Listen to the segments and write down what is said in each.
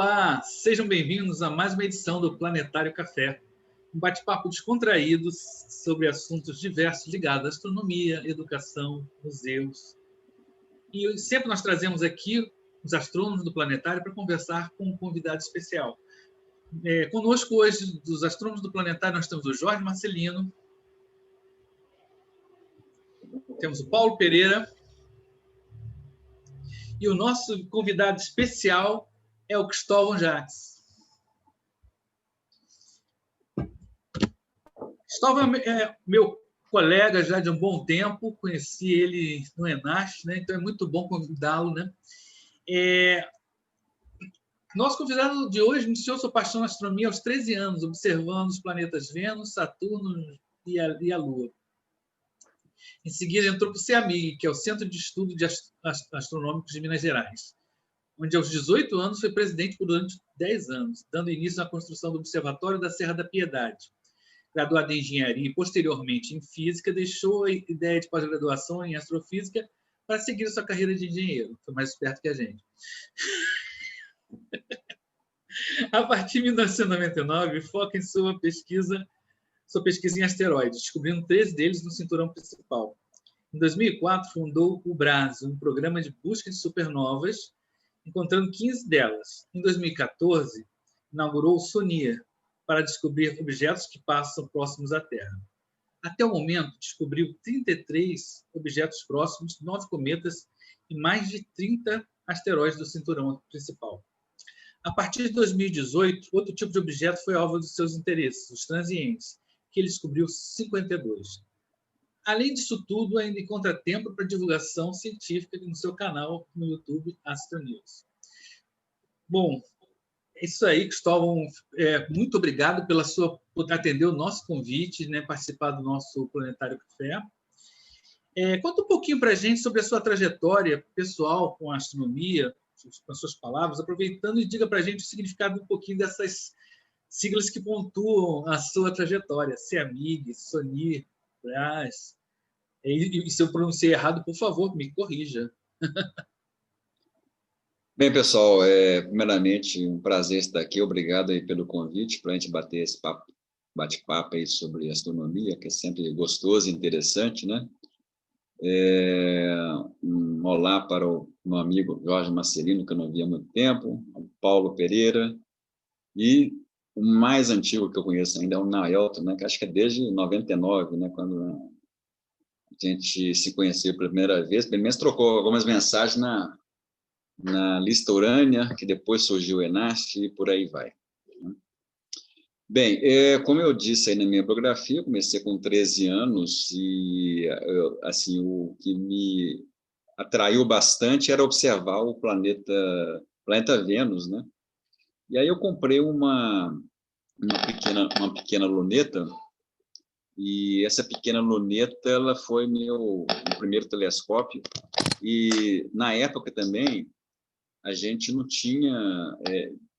Olá, sejam bem-vindos a mais uma edição do Planetário Café, um bate-papo descontraído sobre assuntos diversos ligados à astronomia, educação, museus. E sempre nós trazemos aqui os astrônomos do Planetário para conversar com um convidado especial. Conosco hoje, dos astrônomos do Planetário, nós temos o Jorge Marcelino, temos o Paulo Pereira e o nosso convidado especial é o Cristóvão Jacques. Cristóvão é meu colega já de um bom tempo, conheci ele no ENASH, né? Então é muito bom convidá-lo. Né? Nosso convidado de hoje iniciou sua paixão na astronomia aos 13 anos, observando os planetas Vênus, Saturno e a Lua. Em seguida, entrou para o CEAMIG, que é o Centro de Estudo Astronômicos de Minas Gerais, onde aos 18 anos foi presidente por durante 10 anos, dando início à construção do Observatório da Serra da Piedade. Graduado em engenharia e posteriormente em física, deixou a ideia de pós-graduação em astrofísica para seguir sua carreira de engenheiro. Foi mais esperto que a gente. A partir de 1999, foca em sua pesquisa em asteroides, descobrindo 13 deles no cinturão principal. Em 2004, fundou o BRASO, um programa de busca de supernovas, encontrando 15 delas. Em 2014, inaugurou o SONIA, para descobrir objetos que passam próximos à Terra. Até o momento, descobriu 33 objetos próximos, 9 cometas e mais de 30 asteroides do cinturão principal. A partir de 2018, outro tipo de objeto foi alvo dos seus interesses, os transientes, que ele descobriu 52. Além disso tudo, ainda encontra tempo para divulgação científica no seu canal no YouTube Astronews. Bom, é isso aí, Cristóvão. Muito obrigado por atender o nosso convite, né, participar do nosso Planetário Café. Conta um pouquinho para a gente sobre a sua trajetória pessoal com a astronomia, com as suas palavras, aproveitando, e diga para a gente o significado um pouquinho dessas siglas que pontuam a sua trajetória, CEAMIG, SONIA, BRAS. E se eu pronunciei errado, por favor, me corrija. Bem, pessoal, primeiramente, um prazer estar aqui. Obrigado aí pelo convite para a gente bater esse bate-papo aí sobre astronomia, que é sempre gostoso e interessante, né? Um olá para o meu amigo Jorge Marcelino, que eu não via há muito tempo, o Paulo Pereira, e o mais antigo que eu conheço ainda é o Naelton, né? Que acho que é desde 99, né? Quando a gente se conheceu pela primeira vez, pelo menos trocou algumas mensagens na lista Urânia, que depois surgiu o ENAST, e por aí vai. Bem, como eu disse aí na minha biografia, eu comecei com 13 anos e assim, o que me atraiu bastante era observar o planeta Vênus, né? E aí eu comprei uma pequena luneta, e essa pequena luneta ela foi meu primeiro telescópio, e na época também a gente não tinha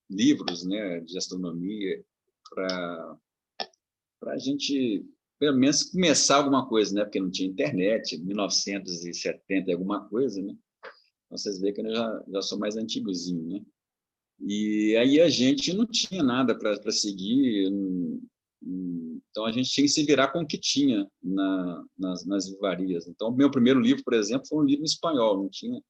livros, né, de astronomia para a gente, pelo menos, começar alguma coisa, né, porque não tinha internet, 1970 alguma coisa, né? Então, vocês veem que eu já sou mais antigozinho, né? E aí a gente não tinha nada para seguir, então a gente tinha que se virar com o que tinha nas livrarias. Então, meu primeiro livro, por exemplo, foi um livro em espanhol, não tinha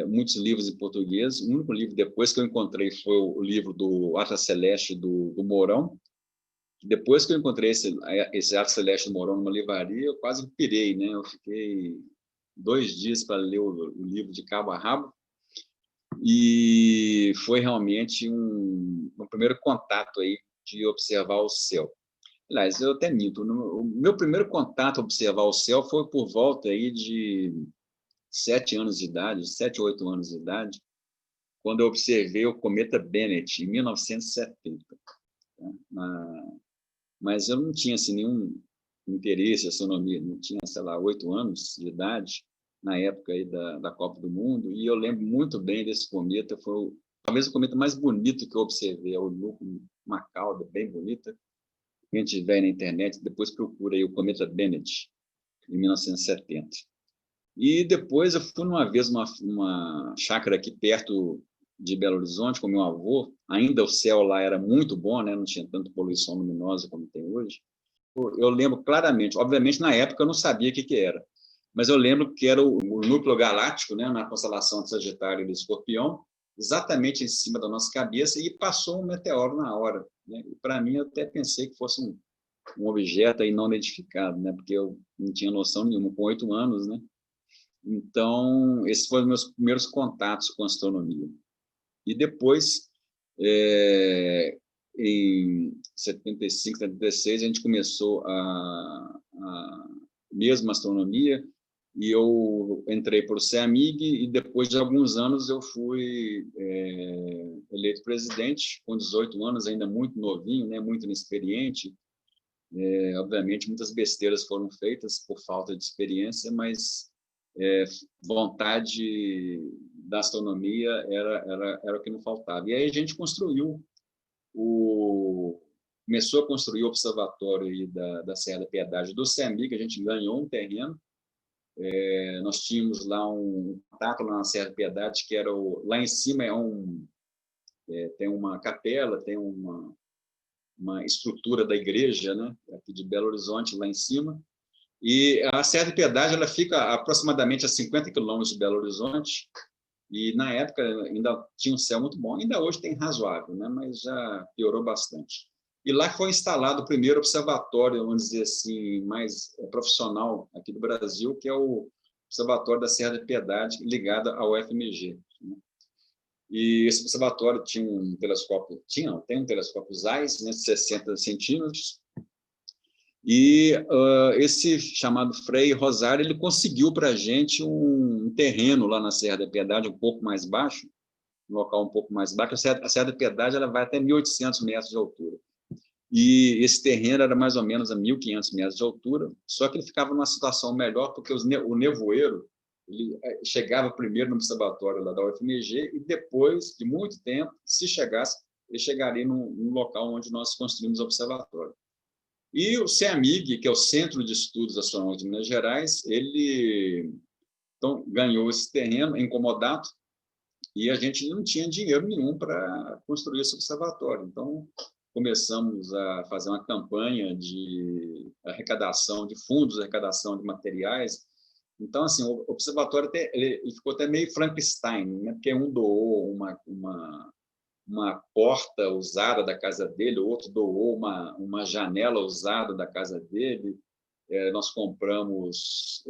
muitos livros em português. O único livro depois que eu encontrei foi o livro do Atlas Celeste do Mourão. Depois que eu encontrei esse Atlas Celeste do Mourão numa livraria, eu quase pirei, né? Eu fiquei 2 dias para ler o livro de cabo a rabo, e foi realmente um primeiro contato aí de observar o céu. Aliás, eu até minto, o meu primeiro contato a observar o céu foi por volta aí de 7 anos de idade, 7 ou 8 anos de idade, quando eu observei o cometa Bennet, em 1970. Mas eu não tinha assim, nenhum interesse em astronomia, não tinha, sei lá, 8 anos de idade, na época aí da Copa do Mundo, e eu lembro muito bem desse cometa, foi talvez o cometa mais bonito que eu observei, é o núcleo, uma cauda bem bonita. Quem tiver na internet, depois procura aí o cometa Bennet, em 1970. E depois eu fui uma vez numa chácara aqui perto de Belo Horizonte com meu avô. Ainda o céu lá era muito bom, né? Não tinha tanta poluição luminosa como tem hoje. Eu lembro claramente, obviamente na época eu não sabia o que era, mas eu lembro que era o núcleo galáctico, né, na constelação de Sagitário e do Escorpião, exatamente em cima da nossa cabeça, e passou um meteoro na hora, né? Para mim, eu até pensei que fosse um objeto aí não identificado, né? Porque eu não tinha noção nenhuma, com 8 anos, né? Então, esses foram os meus primeiros contatos com astronomia. E depois, em 75, 76, a gente começou a mesma astronomia, e eu entrei para o CEAMIG, e depois de alguns anos eu fui eleito presidente, com 18 anos, ainda muito novinho, né, muito inexperiente. Obviamente, muitas besteiras foram feitas por falta de experiência, mas vontade da astronomia era o que não faltava. E aí a gente começou a construir o observatório aí da Serra da Piedade do CEAMIG. A gente ganhou um terreno. Nós tínhamos lá um tato na Serra da Piedade, que era lá em cima tem uma capela, tem uma estrutura da igreja, né, aqui de Belo Horizonte, lá em cima. E a Serra da Piedade ela fica aproximadamente a 50 quilômetros de Belo Horizonte, e na época ainda tinha um céu muito bom, ainda hoje tem razoável, né, mas já piorou bastante. E lá foi instalado o primeiro observatório, vamos dizer assim, mais profissional aqui do Brasil, que é o Observatório da Serra da Piedade, ligado ao FMG, né? E esse observatório tinha um telescópio, tem um telescópio Zeiss, né, de 60 centímetros, e esse chamado Frei Rosário, ele conseguiu para a gente um terreno lá na Serra da Piedade, um pouco mais baixo, um local um pouco mais baixo. A Serra da Piedade ela vai até 1.800 metros de altura. E esse terreno era mais ou menos a 1.500 metros de altura, só que ele ficava numa situação melhor, porque o nevoeiro ele chegava primeiro no observatório lá da UFMG, e depois de muito tempo, se chegasse, ele chegaria no local onde nós construímos o observatório. E o CEAMIG, que é o Centro de Estudos Astronômicos de Minas Gerais, ele então, ganhou esse terreno em comodato, e a gente não tinha dinheiro nenhum para construir esse observatório. Então, começamos a fazer uma campanha de arrecadação de fundos, arrecadação de materiais. Então, assim, o observatório ele ficou até meio Frankenstein, né? Porque um doou uma porta usada da casa dele, o outro doou uma janela usada da casa dele. Nós compramos...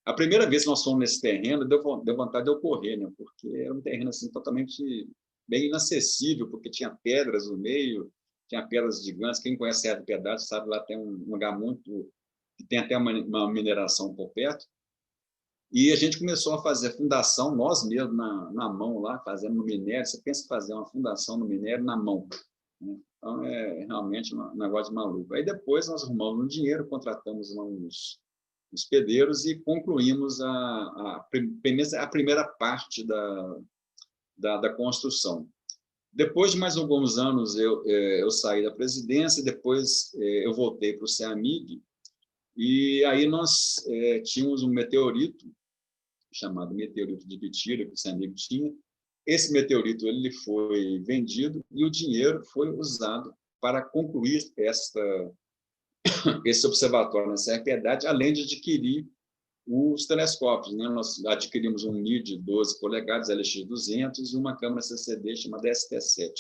A primeira vez que nós fomos nesse terreno, deu vontade de eu correr, né? Porque era um terreno assim, totalmente bem inacessível, porque tinha pedras no meio, tinha pedras gigantes. Quem conhece a Serra da Piedade sabe, lá tem um lugar muito... que tem até uma mineração por perto. E a gente começou a fazer fundação, nós mesmos, na mão lá, fazendo no minério. Você pensa em fazer uma fundação no minério na mão, né? Então, é realmente um negócio de maluco. Aí depois nós arrumamos um dinheiro, contratamos uns pedreiros e concluímos a primeira parte da construção. Depois de mais alguns anos, eu saí da presidência, depois eu voltei para o CEAMIG, e aí nós tínhamos um meteorito, chamado meteorito de Bitira, que o CEAMIG tinha. Esse meteorito ele foi vendido e o dinheiro foi usado para concluir esse observatório na Serra da Piedade, além de adquirir os telescópios, né? Nós adquirimos um NIR de 12 polegadas, LX200, e uma câmera CCD chamada ST7.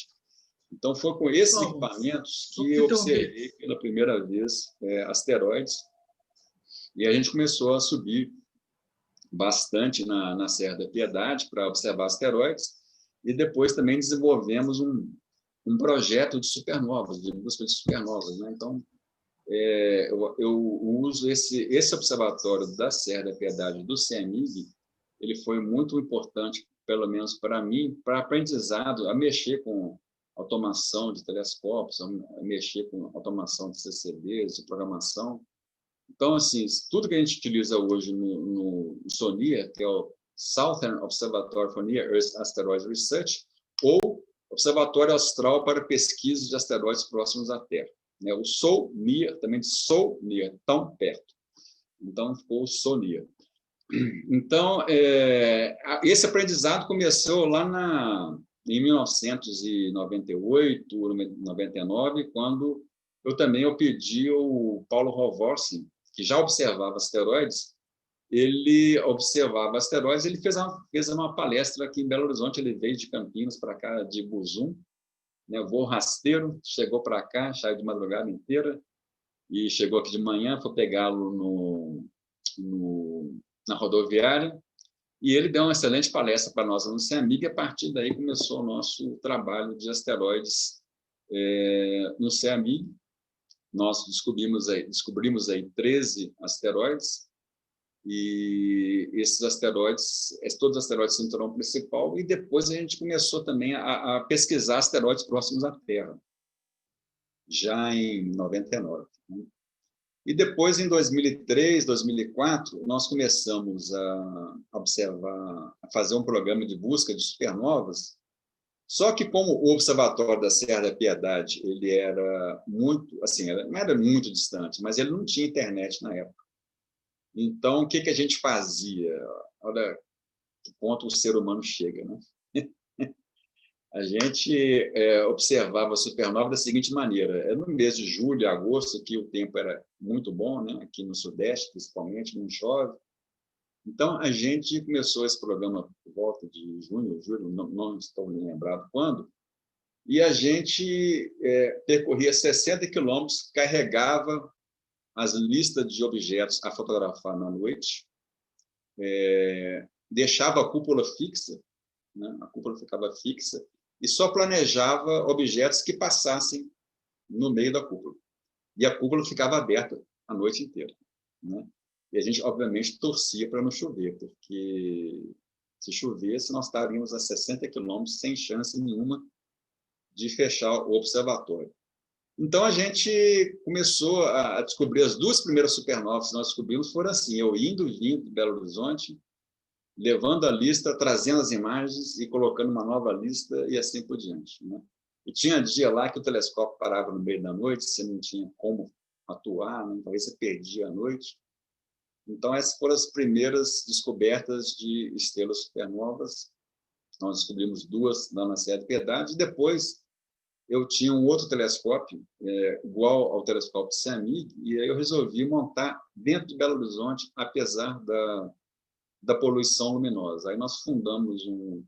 Então, foi com esses equipamentos que eu observei pela primeira vez asteroides, e a gente começou a subir bastante na Serra da Piedade para observar asteroides, e depois também desenvolvemos um projeto de supernovas, de busca de supernovas, né? Então, eu uso esse observatório da Serra da Piedade do CEAMIG. Ele foi muito importante, pelo menos para mim, para aprendizado, a mexer com automação de telescópios, a mexer com automação de CCDs, de programação. Então, assim, tudo que a gente utiliza hoje no SONIA, que é o Southern Observatory for Near Earth Asteroids Research, ou Observatório Austral para Pesquisa de Asteroides Próximos à Terra, né? O SONIA, também de SONIA, tão perto. Então, ficou o SONIA. Então, esse aprendizado começou lá em 1998, 99, quando eu pedi ao Paulo Rovorsi, que já observava asteroides, ele fez uma palestra aqui em Belo Horizonte, ele veio de Campinas para cá, de Buzum, né, voo rasteiro, chegou para cá, saiu de madrugada inteira, e chegou aqui de manhã, foi pegá-lo na rodoviária, e ele deu uma excelente palestra para nós no CEAMIG, e a partir daí começou o nosso trabalho de asteroides no CEAMIG. Nós descobrimos aí 13 asteroides, e todos os asteroides do cinturão principal, e depois a gente começou também a pesquisar asteroides próximos à Terra, já em 99. Né? E depois, em 2003, 2004, nós começamos a observar, a fazer um programa de busca de supernovas, só que como o observatório da Serra da Piedade, ele era muito, assim, não era muito distante, mas ele não tinha internet na época. Então, o que a gente fazia? Olha que ponto o ser humano chega, né? A gente observava a supernova da seguinte maneira: no mês de julho e agosto, que o tempo era muito bom, né? Aqui no Sudeste, principalmente, não chove. Então, a gente começou esse programa por volta de junho, julho, não estou me lembrado quando, e a gente percorria 60 quilômetros, carregava as listas de objetos a fotografar na noite, deixava a cúpula fixa, né? A cúpula ficava fixa, e só planejava objetos que passassem no meio da cúpula. E a cúpula ficava aberta a noite inteira, né? E a gente, obviamente, torcia para não chover, porque se chovesse, nós estaríamos a 60 quilômetros sem chance nenhuma de fechar o observatório. Então, a gente começou a descobrir as duas primeiras supernovas que nós descobrimos foram assim: eu indo e vindo de Belo Horizonte, levando a lista, trazendo as imagens e colocando uma nova lista e assim por diante, né? E tinha dia lá que o telescópio parava no meio da noite, você não tinha como atuar, né? Talvez você perdia a noite. Então, essas foram as primeiras descobertas de estrelas supernovas. Nós descobrimos duas na Serra da Piedade, e depois eu tinha um outro telescópio, igual ao telescópio CEAMIG, e aí eu resolvi montar dentro de Belo Horizonte, apesar da poluição luminosa. Aí nós fundamos um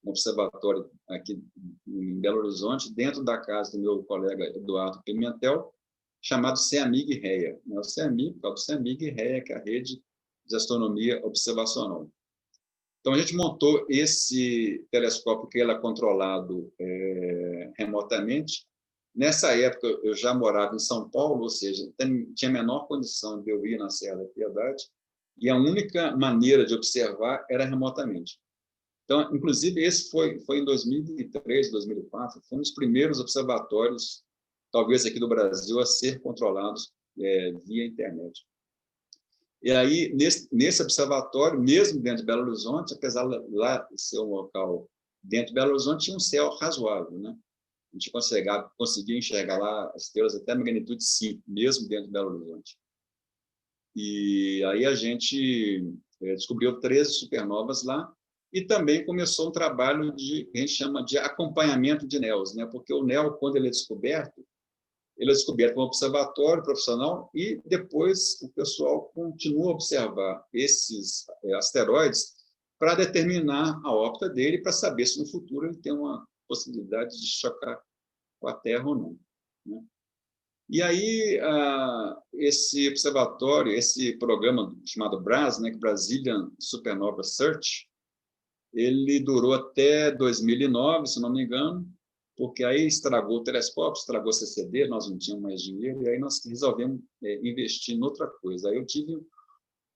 observatório aqui em Belo Horizonte, dentro da casa do meu colega Eduardo Pimentel, chamado CEAMIG-REA. O CEAMIG-REA, que é a Rede de Astronomia Observacional. Então, a gente montou esse telescópio que ele é controlado remotamente. Nessa época, eu já morava em São Paulo, ou seja, tinha a menor condição de eu ir na Serra da Piedade, e a única maneira de observar era remotamente. Então, inclusive, esse foi em 2003, 2004, foi um dos primeiros observatórios, talvez aqui do Brasil, a ser controlados via internet. E aí, nesse observatório, mesmo dentro de Belo Horizonte, apesar de lá ser um local dentro de Belo Horizonte, tinha um céu razoável, né? A gente conseguia enxergar lá as estrelas até magnitude 5, mesmo dentro de Belo Horizonte. E aí a gente descobriu 13 supernovas lá, e também começou um trabalho que a gente chama de acompanhamento de NEOs, né? Porque o NEO, quando ele é descoberto como observatório profissional, e depois o pessoal continua a observar esses asteroides para determinar a órbita dele, para saber se no futuro ele tem uma possibilidade de chocar com a Terra ou não, né? E aí, esse observatório, esse programa chamado BRAS, né, Brazilian Supernova Search, ele durou até 2009, se não me engano, porque aí estragou o telescópio, estragou o CCD, nós não tínhamos mais dinheiro, e aí nós resolvemos investir em outra coisa. Aí eu tive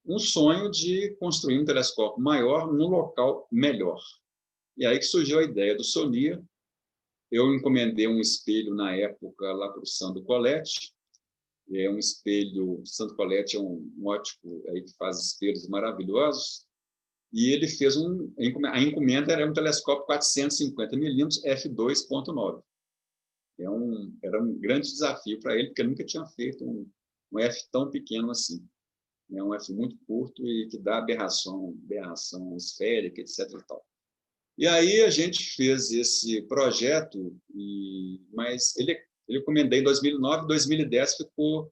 um sonho de construir um telescópio maior num local melhor. E aí que surgiu a ideia do SONIA. Eu encomendei um espelho, na época, lá para o Sandro Coletti. Um espelho, o Sandro Coletti é um ótico aí que faz espelhos maravilhosos, e ele fez a encomenda era um telescópio 450 milímetros f2.9. Era um grande desafio para ele, porque ele nunca tinha feito um F tão pequeno assim. É um F muito curto e que dá aberração esférica, etc. E tal. E aí a gente fez esse projeto, mas ele encomendei em 2009, 2010 ficou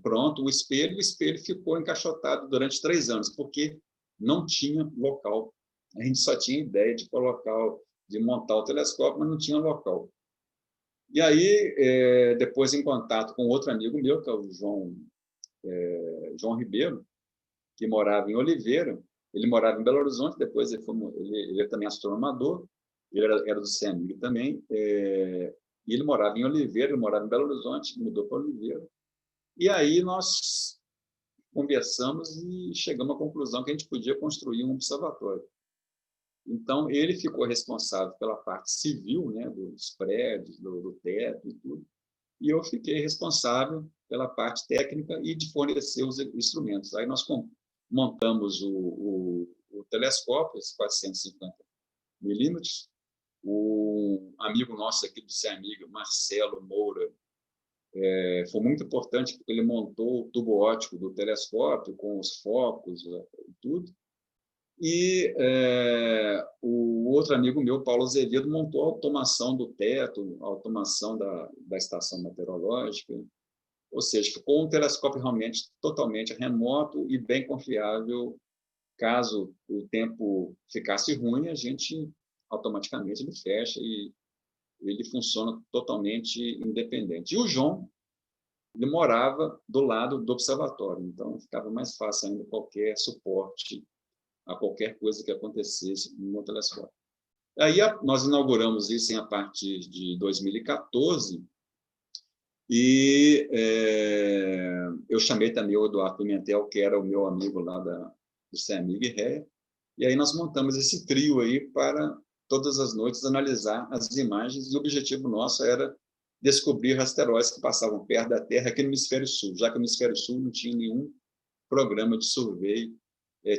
pronto o espelho ficou encaixotado durante 3 anos, porque não tinha local. A gente só tinha ideia de montar o telescópio, mas não tinha local. E aí, depois, em contato com outro amigo meu, que é o João Ribeiro, que morava em Oliveira, ele morava em Belo Horizonte, depois ele é também astronomador, ele era do CEMIG também, e ele morava em Oliveira, ele morava em Belo Horizonte, mudou para Oliveira. E aí nós conversamos e chegamos à conclusão que a gente podia construir um observatório. Então, ele ficou responsável pela parte civil, né, dos prédios, do teto e tudo, e eu fiquei responsável pela parte técnica e de fornecer os instrumentos. Aí nós montamos o telescópio, esse 450 milímetros. O amigo nosso aqui do CEMIG, Marcelo Moura, foi muito importante porque ele montou o tubo óptico do telescópio com os focos e tudo. E o outro amigo meu, Paulo Azevedo, montou a automação do teto, a automação da estação meteorológica. Ou seja, ficou um telescópio realmente totalmente remoto e bem confiável. Caso o tempo ficasse ruim, a gente automaticamente ele fecha e ele funciona totalmente independente. E o João, ele morava do lado do observatório, então ficava mais fácil ainda qualquer suporte a qualquer coisa que acontecesse no telescópio. Aí nós inauguramos isso a partir de 2014 e eu chamei também o Eduardo Pimentel, que era o meu amigo lá do CEMIG REA, e aí nós montamos esse trio aí para todas as noites analisar as imagens, e o objetivo nosso era descobrir asteroides que passavam perto da Terra aqui no Hemisfério Sul, já que no Hemisfério Sul não tinha nenhum programa de survey.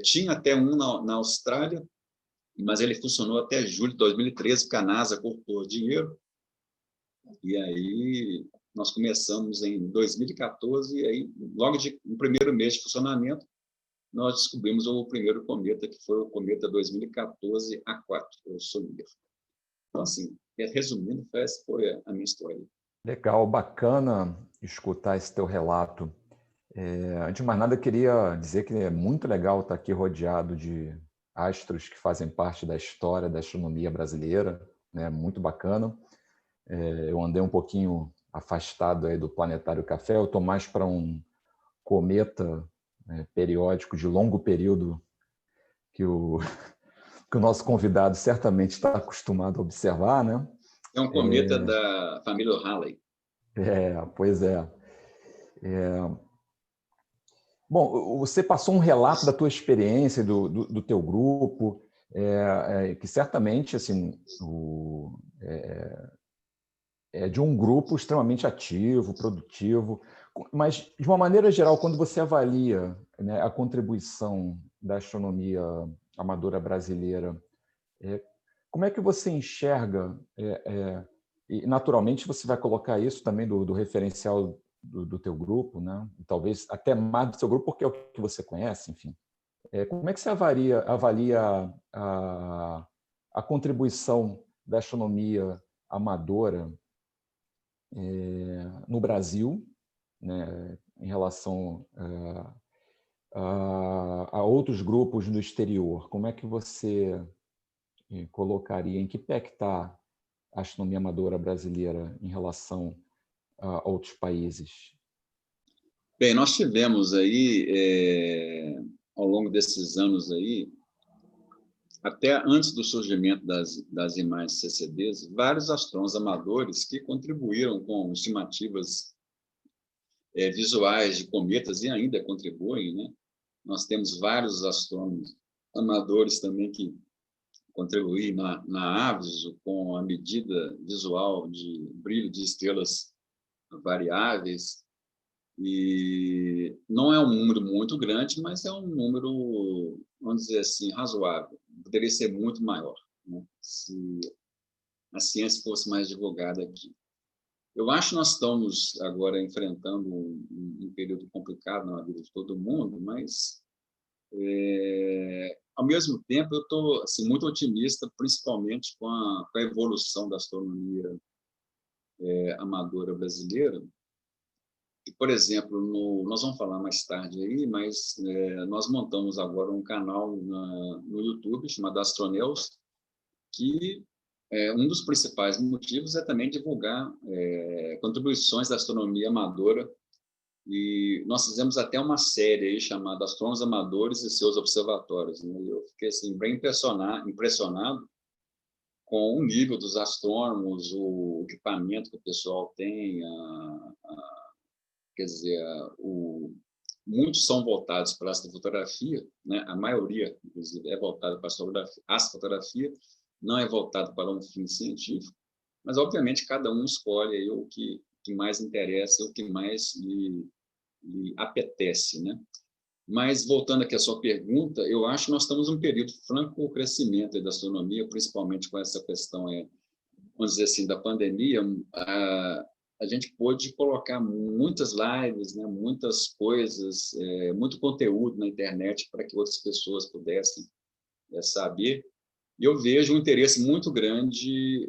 Tinha até um na Austrália, mas ele funcionou até julho de 2013, porque a NASA cortou dinheiro. E aí nós começamos em 2014, e aí, logo no primeiro mês de funcionamento, nós descobrimos o primeiro cometa, que foi o cometa 2014 A4, o Solir. Então, assim, resumindo, essa foi a minha história. Legal, bacana escutar esse teu relato. Antes de mais nada, eu queria dizer que é muito legal estar aqui rodeado de astros que fazem parte da história da astronomia brasileira, né? Muito bacana. Eu andei um pouquinho afastado aí do Planetário Café, eu estou mais para um cometa periódico de longo período que o nosso convidado certamente está acostumado a observar, né? É um cometa da família Halley. Pois é. Bom, você passou um relato da tua experiência, do teu grupo, que certamente assim, é de um grupo extremamente ativo, produtivo, mas, de uma maneira geral, quando você avalia, né, a contribuição da astronomia amadora brasileira, como é que você enxerga, e naturalmente você vai colocar isso também do referencial do teu grupo, né? Talvez até mais do seu grupo, porque é o que você conhece, enfim. Como é que você avalia a contribuição da astronomia amadora no Brasil, né, em relação a outros grupos no exterior? Como é que você colocaria, em que pé que está a astronomia amadora brasileira em relação a outros países? Bem, nós tivemos aí, ao longo desses anos aí, até antes do surgimento das imagens CCDs, vários astrônomos amadores que contribuíram com estimativas visuais de cometas e ainda contribuem, né? Nós temos vários astrônomos amadores também que contribuíram na AVES com a medida visual de brilho de estrelas variáveis. E não é um número muito grande, mas é um número, vamos dizer assim, razoável. Poderia ser muito maior, né, se a ciência fosse mais divulgada aqui. Eu acho que nós estamos agora enfrentando um período complicado na vida de todo mundo, mas, ao mesmo tempo, eu estou assim, muito otimista, principalmente com a evolução da astronomia amadora brasileira. E, por exemplo, nós vamos falar mais tarde aí, mas nós montamos agora um canal no YouTube chamado Astroneus, que um dos principais motivos é também divulgar contribuições da astronomia amadora. E nós fizemos até uma série aí chamada Astrônomos Amadores e Seus Observatórios, né? E eu fiquei assim, bem impressionado com o nível dos astrônomos, o equipamento que o pessoal tem, quer dizer, muitos são voltados para a astrofotografia, né? A maioria, inclusive, é voltada para a astrofotografia, não é voltado para um fim científico, mas, obviamente, cada um escolhe aí o que mais interessa, o que mais lhe apetece, né? Mas, voltando aqui à sua pergunta, eu acho que nós estamos em um período de franco crescimento da astronomia, principalmente com essa questão, vamos dizer assim, da pandemia. A gente pôde colocar muitas lives, né, muitas coisas, muito conteúdo na internet para que outras pessoas pudessem saber. E eu vejo um interesse muito grande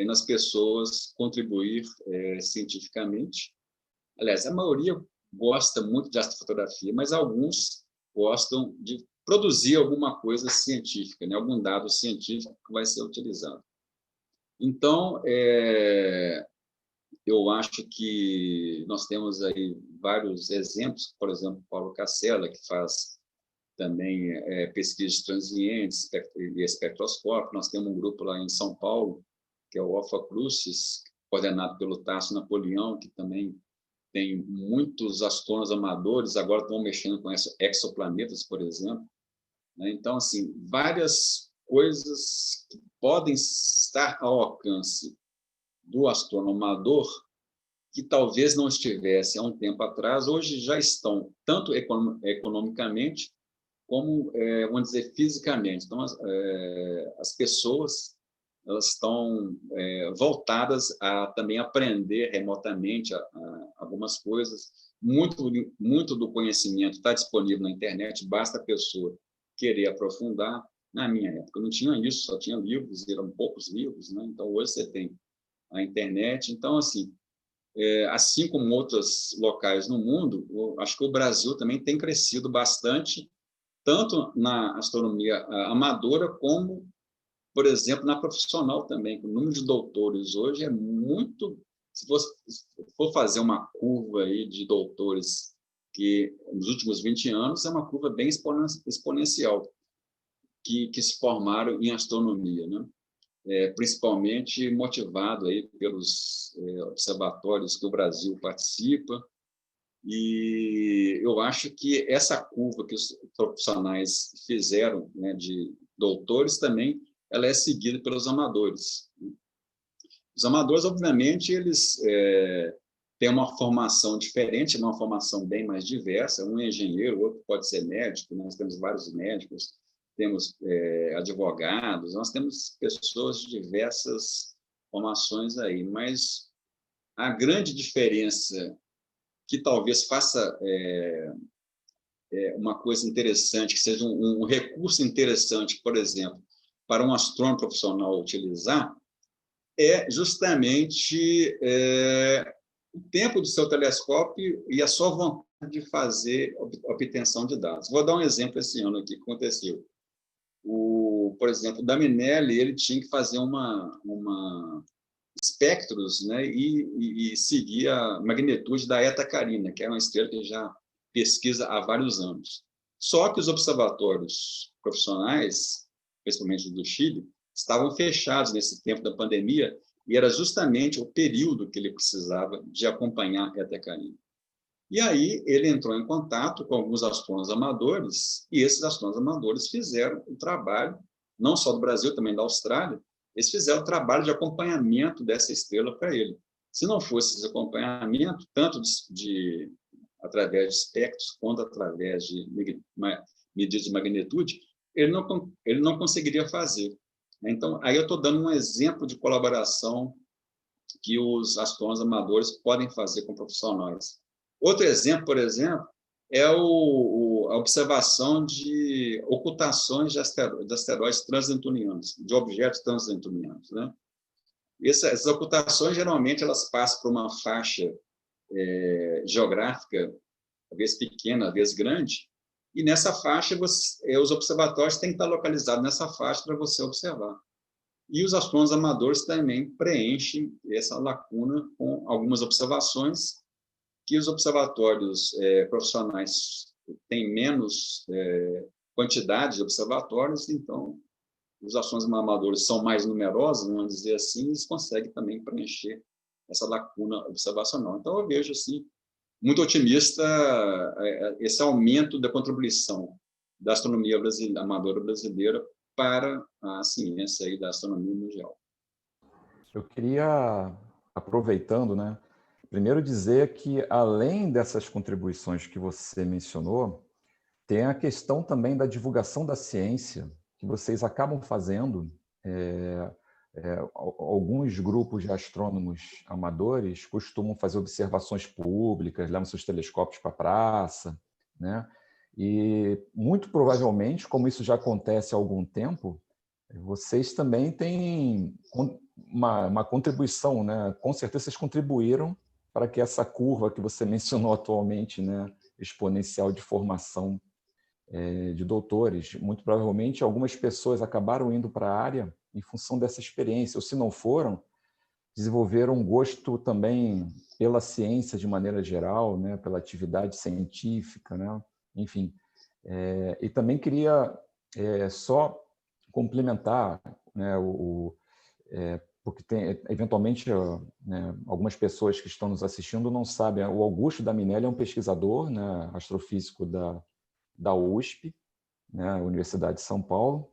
nas pessoas contribuir cientificamente. Aliás, a maioria gosta muito de astrofotografia, mas alguns gostam de produzir alguma coisa científica, né, algum dado científico que vai ser utilizado. Então, eu acho que nós temos aí vários exemplos, por exemplo, Paulo Casella, que faz também pesquisas transientes e espectroscópio. Nós temos um grupo lá em São Paulo, que é o Alpha Crucis, coordenado pelo Tasso Napoleão, que também tem muitos astrônomos amadores, agora estão mexendo com exoplanetas, por exemplo, né? Então, assim, várias coisas que podem estar ao alcance do astrônomo amador, que talvez não estivesse há um tempo atrás, hoje já estão, tanto economicamente, como, vamos dizer, fisicamente. Então, as pessoas elas estão voltadas a também aprender remotamente algumas coisas. Muito do conhecimento está disponível na internet, basta a pessoa querer aprofundar. Na minha época não tinha isso, só tinha livros, eram poucos livros, né? Então, hoje você tem a internet. Então, assim como outros locais no mundo, acho que o Brasil também tem crescido bastante, tanto na astronomia amadora, como, por exemplo, na profissional também. O número de doutores hoje é muito... Se for fazer uma curva aí de doutores que, nos últimos 20 anos, é uma curva bem exponencial, que se formaram em astronomia, né? Principalmente motivado aí pelos observatórios que o Brasil participa. E eu acho que essa curva que os profissionais fizeram, né, de doutores também, ela é seguida pelos amadores. Os amadores, obviamente, eles têm uma formação diferente, uma formação bem mais diversa. Um é engenheiro, o outro pode ser médico. Nós temos vários médicos, temos advogados, nós temos pessoas de diversas formações aí. Mas a grande diferença que talvez faça uma coisa interessante, que seja um recurso interessante, por exemplo, para um astrônomo profissional utilizar, é justamente o tempo do seu telescópio e a sua vontade de fazer obtenção de dados. Vou dar um exemplo esse ano aqui que aconteceu. Por exemplo, o Daminelli, ele tinha que fazer uma espectros, né, e seguir a magnitude da Eta Carina, que é uma estrela que já pesquisa há vários anos. Só que os observatórios profissionais, principalmente do Chile, estavam fechados nesse tempo da pandemia, e era justamente o período que ele precisava de acompanhar a Eta Carina. E aí ele entrou em contato com alguns astrônomos amadores, e esses astrônomos amadores fizeram o trabalho, não só do Brasil, também da Austrália. Eles fizeram o trabalho de acompanhamento dessa estrela para ele. Se não fosse esse acompanhamento, tanto através de espectros quanto através de medidas de magnitude, ele não conseguiria fazer. Então, aí eu estou dando um exemplo de colaboração que os astrônomos amadores podem fazer com profissionais. Outro exemplo, por exemplo, é a observação de ocultações de asteroides transneptunianos, de objetos transneptunianos, né? Essas ocultações, geralmente, elas passam por uma faixa geográfica, às vezes pequena, às vezes grande, e nessa faixa os observatórios têm que estar localizados nessa faixa para você observar. E os astrônomos amadores também preenchem essa lacuna com algumas observações que os observatórios profissionais têm menos quantidade de observatórios, então os astrônomos amadores são mais numerosos, vamos dizer assim, e eles conseguem também preencher essa lacuna observacional. Então, eu vejo assim, muito otimista esse aumento da contribuição da astronomia amadora brasileira para a ciência aí da astronomia mundial. Eu queria, aproveitando, né, primeiro dizer que, além dessas contribuições que você mencionou, tem a questão também da divulgação da ciência, que vocês acabam fazendo. Alguns grupos de astrônomos amadores costumam fazer observações públicas, levam seus telescópios para a praça, né? E, muito provavelmente, como isso já acontece há algum tempo, vocês também têm uma contribuição, né? Com certeza vocês contribuíram para que essa curva que você mencionou atualmente, né, exponencial de formação de doutores, muito provavelmente algumas pessoas acabaram indo para a área em função dessa experiência, ou se não foram, desenvolveram um gosto também pela ciência de maneira geral, né, pela atividade científica, né? Enfim. E também queria só complementar, né, porque tem, eventualmente, né, algumas pessoas que estão nos assistindo não sabem, o Augusto Daminelli é um pesquisador, né, astrofísico da USP, né, Universidade de São Paulo,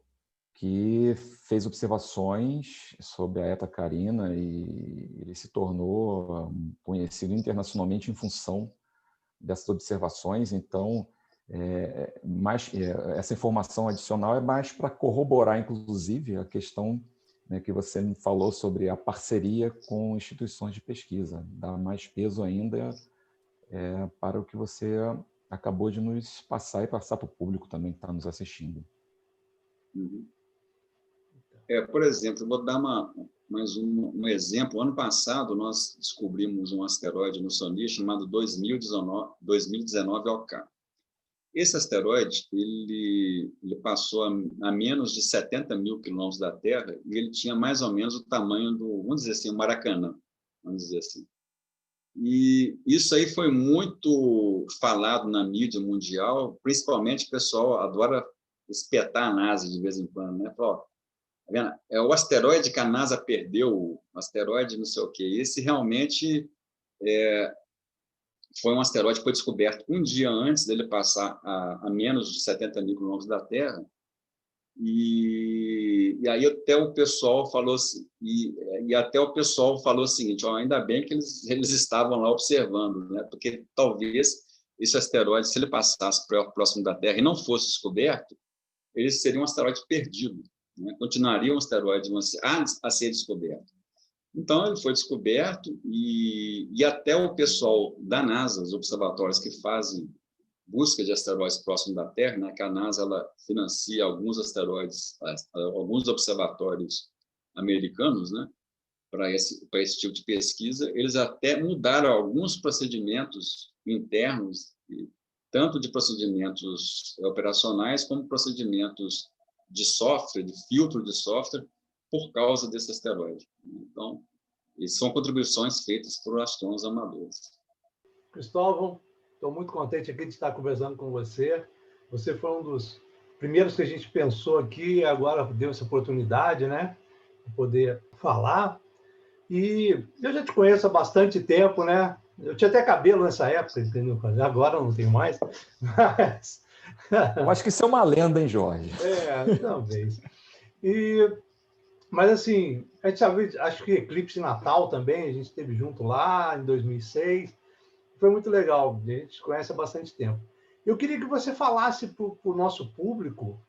que fez observações sobre a Eta Carina e ele se tornou conhecido internacionalmente em função dessas observações. Então, essa informação adicional é mais para corroborar, inclusive, a questão, né, que você me falou sobre a parceria com instituições de pesquisa. Dá mais peso ainda para o que você acabou de nos passar e passar para o público também que está nos assistindo. Uhum. Por exemplo, vou dar mais um exemplo. Ano passado, nós descobrimos um asteroide no SONI chamado 2019 OK. Esse asteroide ele passou a menos de 70 mil quilômetros da Terra e ele tinha mais ou menos o tamanho do, vamos dizer assim, o Maracanã, vamos dizer assim. E isso aí foi muito falado na mídia mundial, principalmente o pessoal adora espetar a NASA de vez em quando, né? Fala, tá vendo? É o asteroide que a NASA perdeu, o asteroide não sei o quê. Esse realmente foi um asteroide que foi descoberto um dia antes dele passar a menos de 70 mil quilômetros da Terra. E aí até o pessoal falou até o pessoal falou o seguinte: ainda bem que eles estavam lá observando, né? Porque talvez esse asteroide, se ele passasse próximo da Terra e não fosse descoberto, ele seria um asteroide perdido, né? Continuaria um asteroide a ser descoberto. Então, ele foi descoberto e até o pessoal da NASA, os observatórios que fazem busca de asteroides próximos da Terra, né, que a NASA ela financia alguns asteroides, alguns observatórios americanos, né, para esse tipo de pesquisa, eles até mudaram alguns procedimentos internos, tanto de procedimentos operacionais como procedimentos de software, de filtro de software, por causa desse asteroide. Então, são contribuições feitas por astrônomos amadores. Cristóvão, estou muito contente aqui de estar conversando com você. Você foi um dos primeiros que a gente pensou aqui e agora deu essa oportunidade, né, de poder falar. E eu já te conheço há bastante tempo, né? Eu tinha até cabelo nessa época, entendeu? Agora eu não tenho mais. Mas... Eu acho que isso é uma lenda, hein, Jorge? Talvez. Mas, assim, a gente sabe, acho que Eclipse Natal também, a gente esteve junto lá em 2006. Foi muito legal, a gente se conhece há bastante tempo. Eu queria que você falasse para o nosso público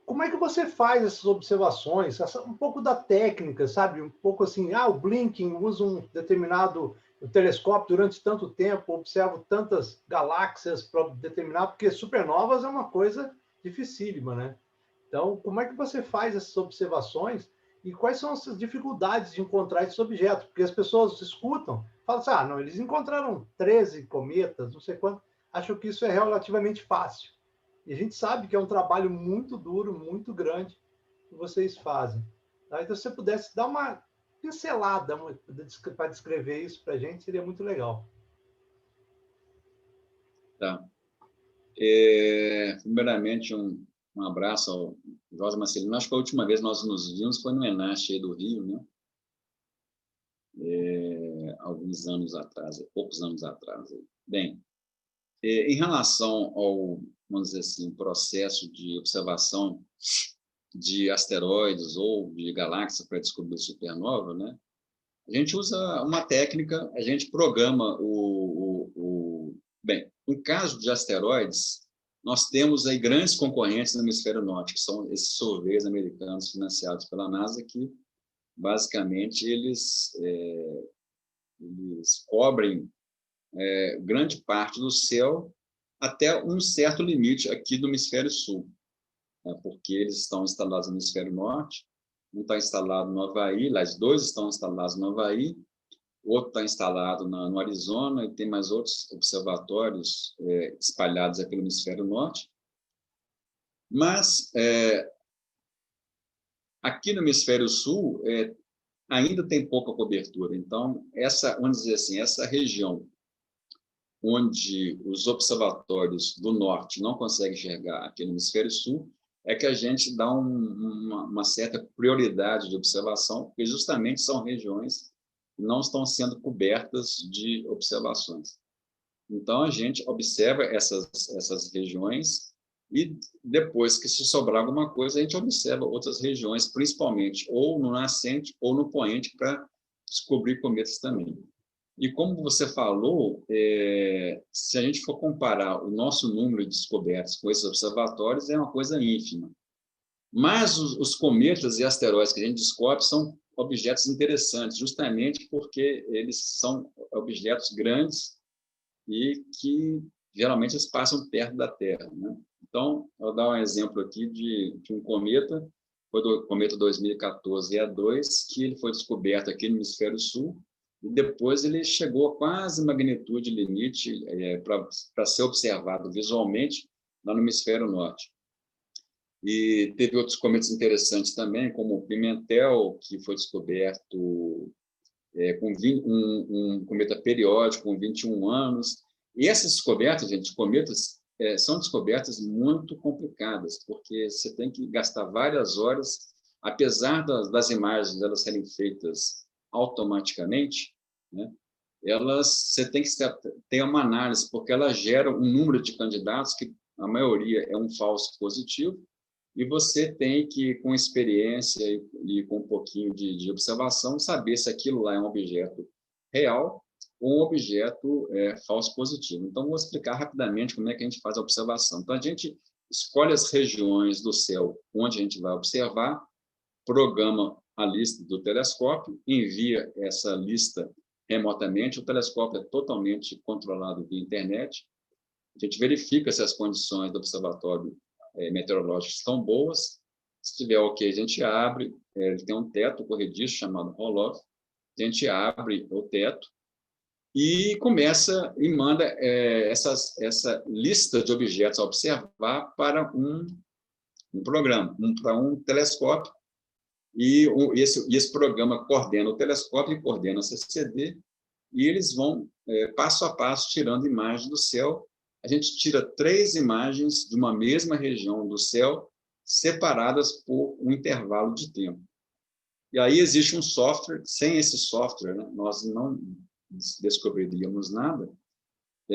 Como é que você faz essas observações? Um pouco da técnica, sabe? Um pouco assim, o blinking, usa um determinado telescópio durante tanto tempo, observo tantas galáxias para determinar, porque supernovas é uma coisa dificílima, né? Então, como é que você faz essas observações e quais são as dificuldades de encontrar esses objetos? Porque as pessoas escutam, falam assim, não, eles encontraram 13 cometas, não sei quanto, acham que isso é relativamente fácil. E a gente sabe que é um trabalho muito duro, muito grande que vocês fazem. Tá? Então, se você pudesse dar uma pincelada para descrever isso para a gente, seria muito legal. Tá. Primeiramente, um abraço ao Jorge Marcelino. Acho que a última vez nós nos vimos foi no Enache aí do Rio, né? Alguns anos atrás, poucos anos atrás. Bem, em relação ao, vamos dizer assim, processo de observação de asteroides ou de galáxias para descobrir supernova, né? A gente usa uma técnica, a gente programa Bem, no caso de asteroides, nós temos aí grandes concorrentes no hemisfério norte, que são esses surveys americanos financiados pela NASA, que basicamente eles cobrem grande parte do céu até um certo limite aqui do hemisfério sul, né? Porque eles estão instalados no hemisfério norte, um está instalado no Havaí, os dois estão instalados no Havaí, o outro está instalado no Arizona, e tem mais outros observatórios espalhados aqui no hemisfério norte. Mas aqui no hemisfério sul ainda tem pouca cobertura. Então, vamos dizer assim, essa região onde os observatórios do norte não conseguem enxergar aqui no hemisfério sul, é que a gente dá uma certa prioridade de observação, porque justamente são regiões que não estão sendo cobertas de observações. Então, a gente observa essas regiões e, depois que se sobrar alguma coisa, a gente observa outras regiões, principalmente ou no nascente ou no poente, para descobrir cometas também. E como você falou, se a gente for comparar o nosso número de descobertas com esses observatórios, é uma coisa ínfima. Mas os cometas e asteroides que a gente descobre são objetos interessantes, justamente porque eles são objetos grandes e que geralmente eles passam perto da Terra, né? Então, eu vou dar um exemplo aqui de um cometa, foi do cometa 2014 E2, que ele foi descoberto aqui no hemisfério sul, e depois ele chegou a quase magnitude limite para ser observado visualmente lá no hemisfério norte. E teve outros cometas interessantes também, como o Pimentel, que foi descoberto com um cometa periódico com 21 anos. E essas descobertas, gente, cometas, são descobertas muito complicadas, porque você tem que gastar várias horas, apesar das imagens elas serem feitas automaticamente, né? Você tem que ter uma análise, porque elas geram um número de candidatos que a maioria é um falso positivo, e você tem que, com experiência e com um pouquinho de observação, saber se aquilo lá é um objeto real ou um objeto falso positivo. Então, vou explicar rapidamente como é que a gente faz a observação. Então, a gente escolhe as regiões do céu onde a gente vai observar, programa a lista do telescópio, envia essa lista remotamente. O telescópio é totalmente controlado via internet. A gente verifica se as condições do observatório meteorológicas estão boas. Se estiver ok, a gente abre. Ele tem um teto corrediço chamado roll-off. A gente abre o teto e começa e manda essa lista de objetos a observar para um programa, para um telescópio. E esse programa coordena o telescópio e coordena a CCD, e eles vão, passo a passo, tirando imagens do céu. A gente tira 3 imagens de uma mesma região do céu, separadas por um intervalo de tempo. E aí existe um software, sem esse software, né, nós não descobriríamos nada,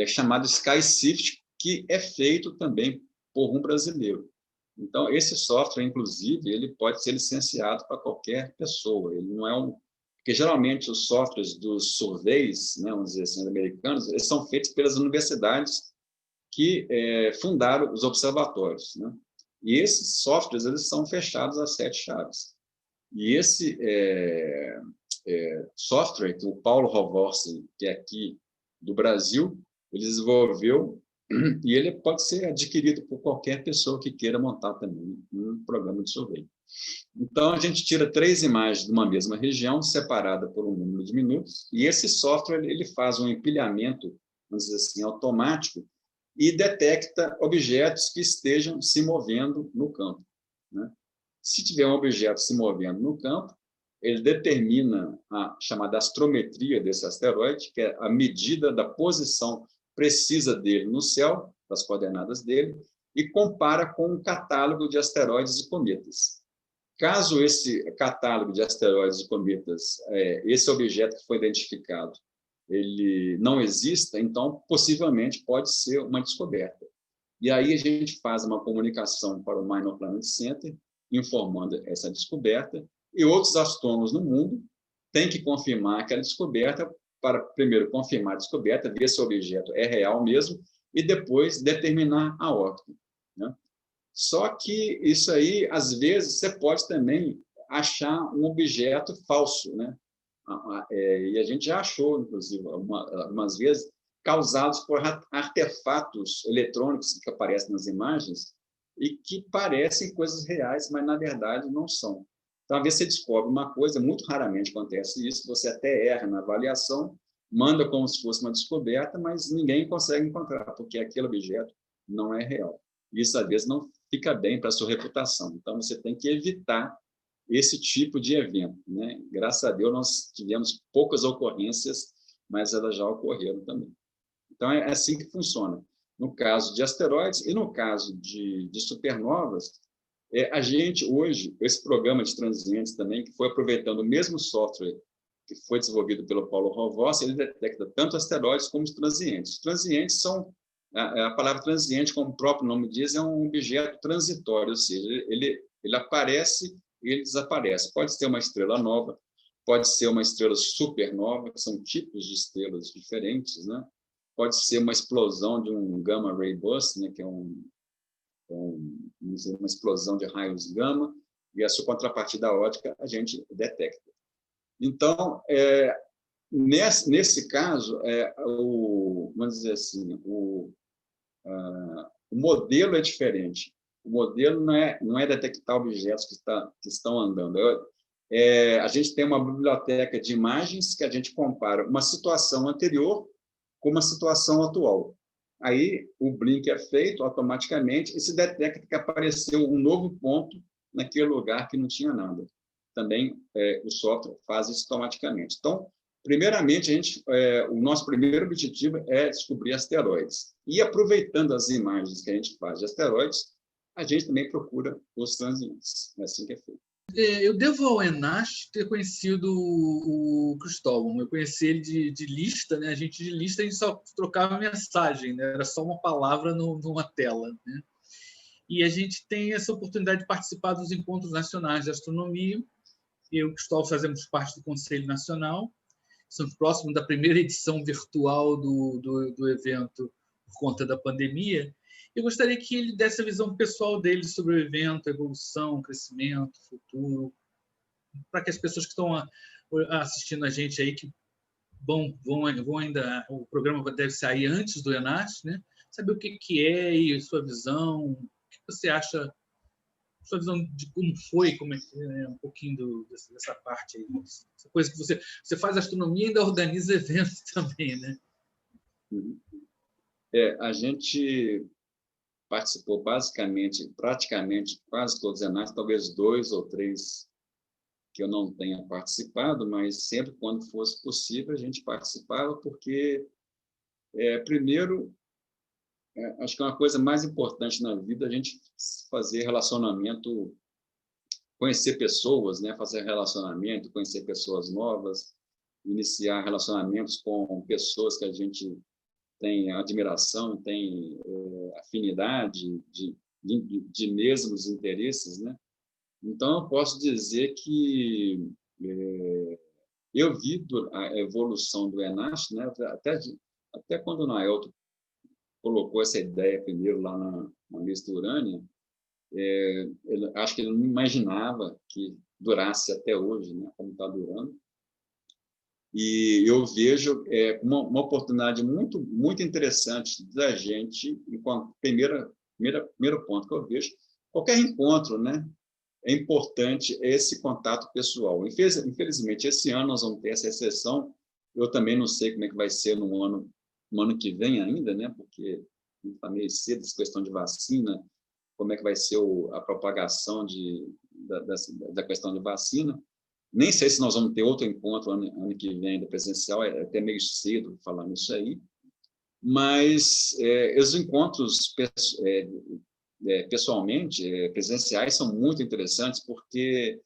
chamado SkySift, que é feito também por um brasileiro. Então, esse software, inclusive, ele pode ser licenciado para qualquer pessoa. Ele não é porque geralmente os softwares dos surveys, né, vamos dizer assim, americanos, eles são feitos pelas universidades que fundaram os observatórios, né? E esses softwares eles são fechados a 7 chaves. E esse software que o Paulo Rovorsi, que é aqui do Brasil, ele desenvolveu, e ele pode ser adquirido por qualquer pessoa que queira montar também um programa de survey. Então, a gente tira 3 imagens de uma mesma região, separada por um número de minutos, e esse software ele faz um empilhamento, vamos dizer assim, automático, e detecta objetos que estejam se movendo no campo, né? Se tiver um objeto se movendo no campo, ele determina a chamada astrometria desse asteroide, que é a medida da posição precisa dele no céu, das coordenadas dele, e compara com um catálogo de asteroides e cometas. Caso esse catálogo de asteroides e cometas, esse objeto que foi identificado, ele não exista, então, possivelmente, pode ser uma descoberta. E aí a gente faz uma comunicação para o Minor Planet Center, informando essa descoberta, e outros astrônomos no mundo têm que confirmar aquela descoberta, para primeiro confirmar a descoberta, ver se o objeto é real mesmo, e depois determinar a órbita, né? Só que isso aí, às vezes, você pode também achar um objeto falso, né? E a gente já achou, inclusive, algumas vezes, causados por artefatos eletrônicos que aparecem nas imagens e que parecem coisas reais, mas, na verdade, não são. Então, às vezes, você descobre uma coisa, muito raramente acontece isso, você até erra na avaliação, manda como se fosse uma descoberta, mas ninguém consegue encontrar, porque aquele objeto não é real. Isso, às vezes, não fica bem para a sua reputação. Então, você tem que evitar esse tipo de evento, né? Graças a Deus, nós tivemos poucas ocorrências, mas elas já ocorreram também. Então, é assim que funciona. No caso de asteroides e no caso de supernovas, a gente, hoje, esse programa de transientes também, que foi aproveitando o mesmo software que foi desenvolvido pelo Paulo Rovorsi, ele detecta tanto asteroides como os transientes. Os transientes são, a palavra transiente, como o próprio nome diz, é um objeto transitório, ou seja, ele aparece e ele desaparece. Pode ser uma estrela nova, pode ser uma estrela supernova, que são tipos de estrelas diferentes, né? Pode ser uma explosão de um gamma ray burst, né, que é uma explosão de raios gama, e a sua contrapartida óptica a gente detecta. Então, nesse caso, vamos dizer assim, o modelo é diferente. O modelo não é detectar objetos que estão andando. A gente tem uma biblioteca de imagens que a gente compara uma situação anterior com uma situação atual. Aí o blink é feito automaticamente e se detecta que apareceu um novo ponto naquele lugar que não tinha nada. Também o software faz isso automaticamente. Então, primeiramente, o nosso primeiro objetivo é descobrir asteroides. E aproveitando as imagens que a gente faz de asteroides, a gente também procura os transientes. É assim que é feito. Eu devo ao Enash ter conhecido o Cristóvão. Eu conheci ele de lista, né? A gente de lista a gente só trocava mensagem, né? Era só uma palavra numa tela, né? E a gente tem essa oportunidade de participar dos encontros nacionais de astronomia. Eu e o Cristóvão fazemos parte do Conselho Nacional. Estamos próximos da primeira edição virtual do evento por conta da pandemia. Eu gostaria que ele desse a visão pessoal dele sobre o evento, a evolução, o crescimento, o futuro, para que as pessoas que estão assistindo a gente aí, que vão ainda, o programa deve sair antes do Enash, né? Saber o que é e a sua visão, o que você acha, sua visão de como foi, um pouquinho dessa parte aí, essa coisa que você faz astronomia e ainda organiza eventos também, né? A gente participou praticamente quase todos os Enash, talvez 2 ou 3 que eu não tenha participado, mas sempre quando fosse possível a gente participava, porque, primeiro, acho que é uma coisa mais importante na vida a gente fazer relacionamento, conhecer pessoas, né? Fazer relacionamento, conhecer pessoas novas, iniciar relacionamentos com pessoas que a gente tem admiração, tem afinidade de mesmos interesses, né? Então, eu posso dizer que eu vi a evolução do Enash, né? Até quando o Naelton colocou essa ideia primeiro lá na lista Urânia, acho que ele não imaginava que durasse até hoje, né, como está durando. E eu vejo uma oportunidade muito interessante da gente, enquanto primeiro ponto que eu vejo, qualquer encontro, né, é importante esse contato pessoal. Infelizmente, esse ano nós vamos ter essa exceção. Eu também não sei como é que vai ser no ano que vem ainda, né, porque está meio cedo essa questão de vacina, como é que vai ser a propagação da questão de vacina. Nem sei se nós vamos ter outro encontro ano que vem ainda presencial, é até meio cedo falar nisso aí, mas os encontros pessoalmente, presenciais, são muito interessantes, porque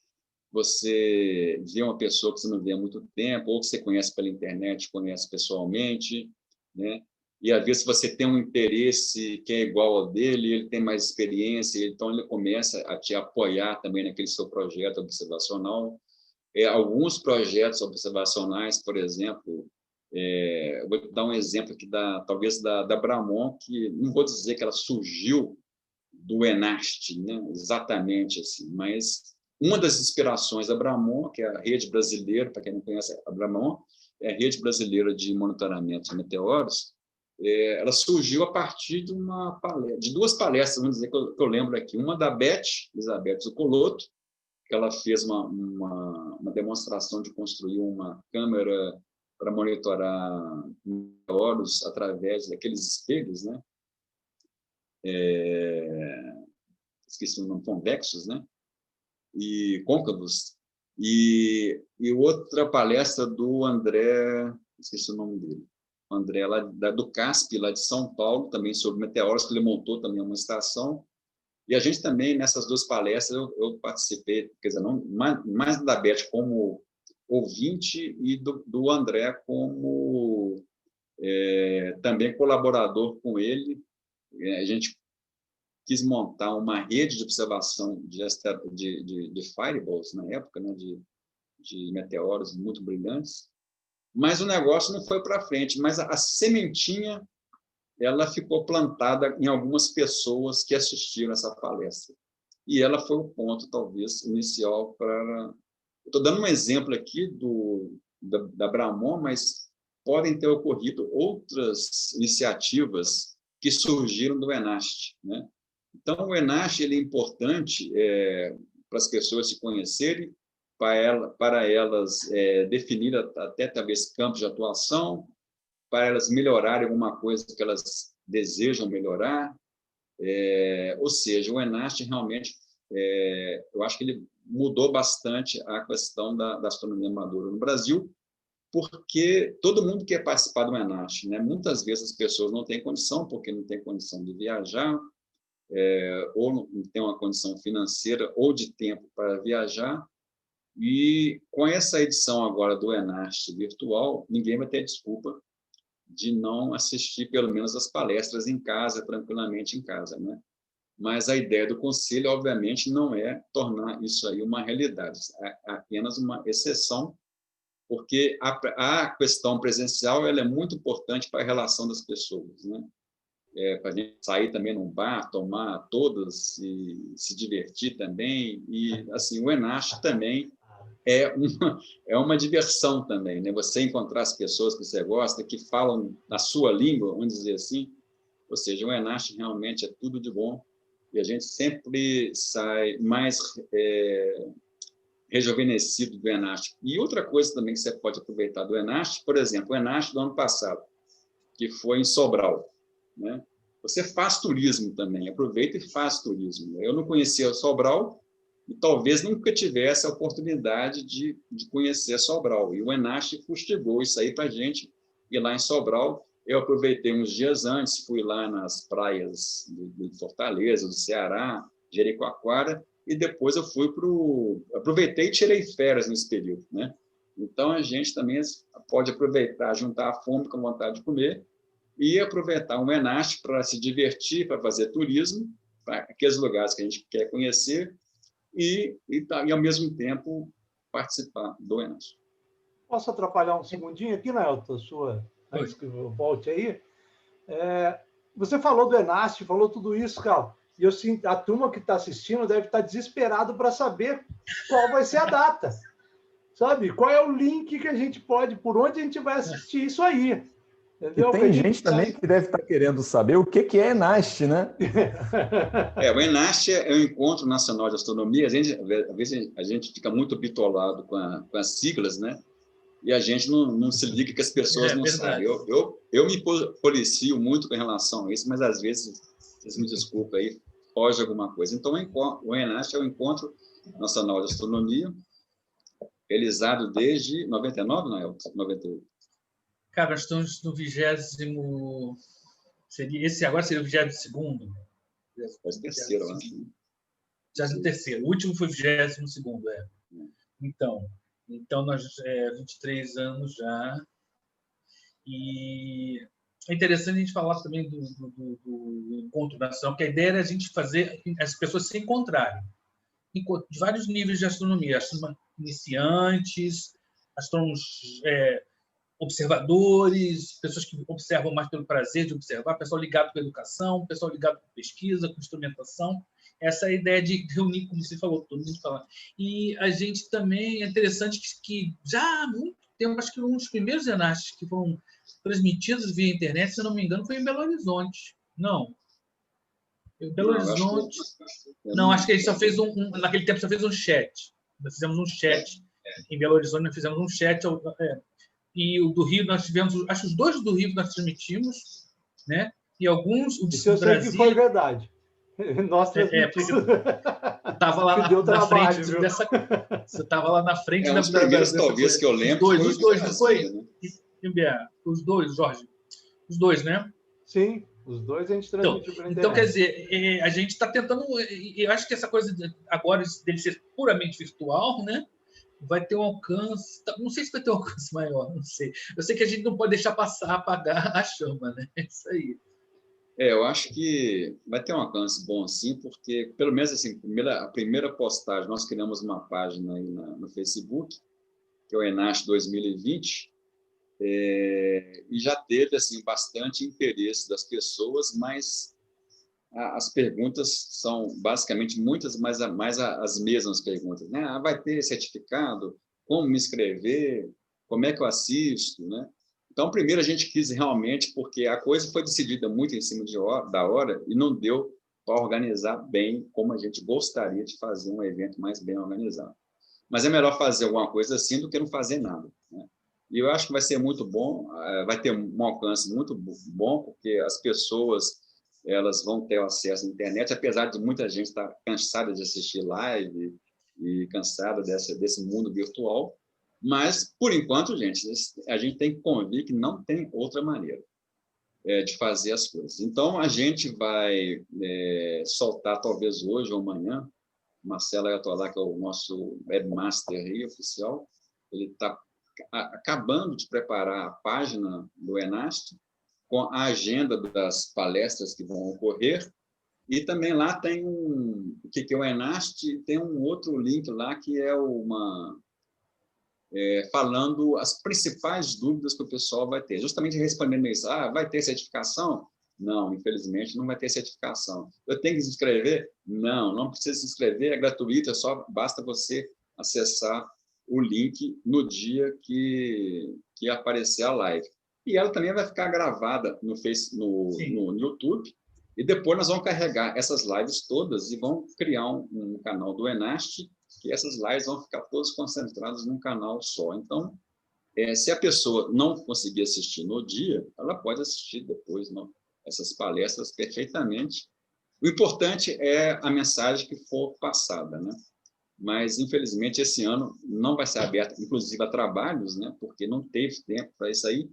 você vê uma pessoa que você não vê há muito tempo, ou que você conhece pela internet, conhece pessoalmente, né? E às vezes você tem um interesse que é igual ao dele, ele tem mais experiência, então ele começa a te apoiar também naquele seu projeto observacional. Alguns projetos observacionais, por exemplo, eu vou dar um exemplo aqui talvez da Bramon, que não vou dizer que ela surgiu do ENAST, né, exatamente assim, mas uma das inspirações da Bramon, que é a rede brasileira, para quem não conhece a Bramon, é a rede brasileira de monitoramento de meteoros, ela surgiu a partir de duas palestras, vamos dizer, que eu lembro aqui, uma da Elizabeth Zuccolotto, que ela fez uma demonstração de construir uma câmera para monitorar meteoros através daqueles espelhos, né? Esqueci o nome, convexos, né? E côncavos. E outra palestra do André, esqueci o nome dele, o André lá do CASP, lá de São Paulo, também sobre meteoros, que ele montou também uma estação. E a gente também, nessas duas palestras, eu participei, quer dizer, não, mais da Beth como ouvinte e do André como também colaborador com ele. A gente quis montar uma rede de observação de fireballs, na época, né, de meteoros muito brilhantes, mas o negócio não foi para frente, mas a sementinha ela ficou plantada em algumas pessoas que assistiram essa palestra. E ela foi o ponto, talvez, inicial para... Estou dando um exemplo aqui da Bramon, mas podem ter ocorrido outras iniciativas que surgiram do ENAST, né? Então, o ENAST ele é importante para as pessoas se conhecerem, para elas definir até talvez campos de atuação, para elas melhorarem alguma coisa que elas desejam melhorar. Ou seja, o ENAST realmente, eu acho que ele mudou bastante a questão da astronomia amadora no Brasil, porque todo mundo quer participar do ENAST, né? Muitas vezes as pessoas não têm condição, porque não têm condição de viajar, ou não tem uma condição financeira ou de tempo para viajar. E com essa edição agora do ENAST virtual, ninguém vai ter desculpa de não assistir pelo menos as palestras em casa, tranquilamente em casa, né? Mas a ideia do conselho, obviamente, não é tornar isso aí uma realidade, é apenas uma exceção, porque a questão presencial ela é muito importante para a relação das pessoas, né? Para a gente sair também num bar, tomar todas e se divertir também, e assim o ENAST também é uma diversão também, né? Você encontrar as pessoas que você gosta, que falam na sua língua, vamos dizer assim. Ou seja, o ENAST realmente é tudo de bom e a gente sempre sai mais rejuvenescido do ENAST. E outra coisa também que você pode aproveitar do ENAST, por exemplo, o ENAST do ano passado, que foi em Sobral, né? Você faz turismo também, aproveita e faz turismo. Eu não conhecia Sobral, e talvez nunca tivesse a oportunidade de conhecer Sobral. E o ENAST fustigou isso aí para a gente ir lá em Sobral. Eu aproveitei uns dias antes, fui lá nas praias de Fortaleza, do Ceará, Jericoacoara, e depois eu aproveitei e tirei férias nesse período, né? Então, a gente também pode aproveitar, juntar a fome com a vontade de comer e aproveitar um ENAST para se divertir, para fazer turismo, para aqueles lugares que a gente quer conhecer, e ao mesmo tempo participar do ENAST. Posso atrapalhar um segundinho aqui, Nelton, antes que eu volte aí? Você falou do ENAST, falou tudo isso, Carl. E eu sinto, a turma que está assistindo deve estar desesperado para saber qual vai ser a data. Sabe? Qual é o link que a gente pode, por onde a gente vai assistir isso aí. Entendeu? E tem gente também que deve estar querendo saber o que é Enast, né? O Enast é o Encontro Nacional de Astronomia. Às vezes a gente fica muito bitolado com as siglas, né? E a gente não se liga que as pessoas não sabem. Eu me policio muito com relação a isso, mas às vezes, vocês me desculpem aí, foge alguma coisa. Então, o Enast é o Encontro Nacional de Astronomia, realizado desde 99, não é? 98. Cara, nós estamos no 20º... Esse agora seria o 22º? Faz terceiro, eu acho. 23º. O último foi o 22º, Então nós 23 anos já. E é interessante a gente falar também do encontro nacional, porque a ideia era a gente fazer as pessoas se encontrarem de vários níveis de astronomia, astrônomos iniciantes, astrônomos observadores, pessoas que observam mais pelo prazer de observar, pessoal ligado com a educação, pessoal ligado com pesquisa, com instrumentação. Essa é a ideia de reunir, como você falou, todo mundo falar. E a gente também, é interessante que já há muito tempo, acho que um dos primeiros Enastes que foram transmitidos via internet, se não me engano, foi em Belo Horizonte. Não. Em Belo Horizonte... Não, acho que a gente só fez naquele tempo, só fez um chat. Nós fizemos um chat. Em Belo Horizonte, nós fizemos um chat... E o do Rio, nós tivemos... Acho que os dois do Rio nós transmitimos, né? E alguns... O isso eu sei que foi verdade. Nós transmitimos. Você estava lá na frente dessa... Você estava lá na frente da... Os primeiros, talvez, que eu lembro... Os dois, não foi? Né? Os dois, Jorge. Os dois, né? Sim, os dois a gente transmitiu pela internet. Então, quer dizer, a gente está tentando... Eu acho que essa coisa agora dele ser puramente virtual, né? Vai ter um alcance... Não sei se vai ter um alcance maior, não sei. Eu sei que a gente não pode deixar apagar a chama, né? É isso aí. Eu acho que vai ter um alcance bom, sim, porque, pelo menos, assim, a primeira postagem, nós criamos uma página aí no Facebook, que é o Enast 2020, e já teve assim, bastante interesse das pessoas, mas as perguntas são basicamente muitas, mas mais as mesmas perguntas, né? Vai ter certificado? Como me inscrever? Como é que eu assisto, né? Então, primeiro a gente quis realmente, porque a coisa foi decidida muito em cima da hora e não deu para organizar bem como a gente gostaria de fazer um evento mais bem organizado. Mas é melhor fazer alguma coisa assim do que não fazer nada, né? E eu acho que vai ser muito bom, vai ter um alcance muito bom, porque as pessoas elas vão ter acesso à internet, apesar de muita gente estar cansada de assistir live e cansada desse mundo virtual. Mas, por enquanto, gente, a gente tem que convir que não tem outra maneira de fazer as coisas. Então, a gente vai soltar, talvez hoje ou amanhã, Marcelo Ayatollah, que é o nosso webmaster aí, oficial, ele está acabando de preparar a página do Enast, com a agenda das palestras que vão ocorrer, e também lá tem o que é o Enast, tem um outro link lá que é falando as principais dúvidas que o pessoal vai ter, justamente respondendo isso. Vai ter certificação? Não, infelizmente não vai ter certificação. Eu tenho que se inscrever? Não precisa se inscrever, é gratuito, basta você acessar o link no dia que aparecer a live. E ela também vai ficar gravada no YouTube, e depois nós vamos carregar essas lives todas e vamos criar um canal do Enast, que essas lives vão ficar todas concentradas num canal só. Então, se a pessoa não conseguir assistir no dia, ela pode assistir depois essas palestras perfeitamente. O importante é a mensagem que for passada, né? Mas, infelizmente, esse ano não vai ser aberto, inclusive, a trabalhos, né? Porque não teve tempo para isso aí.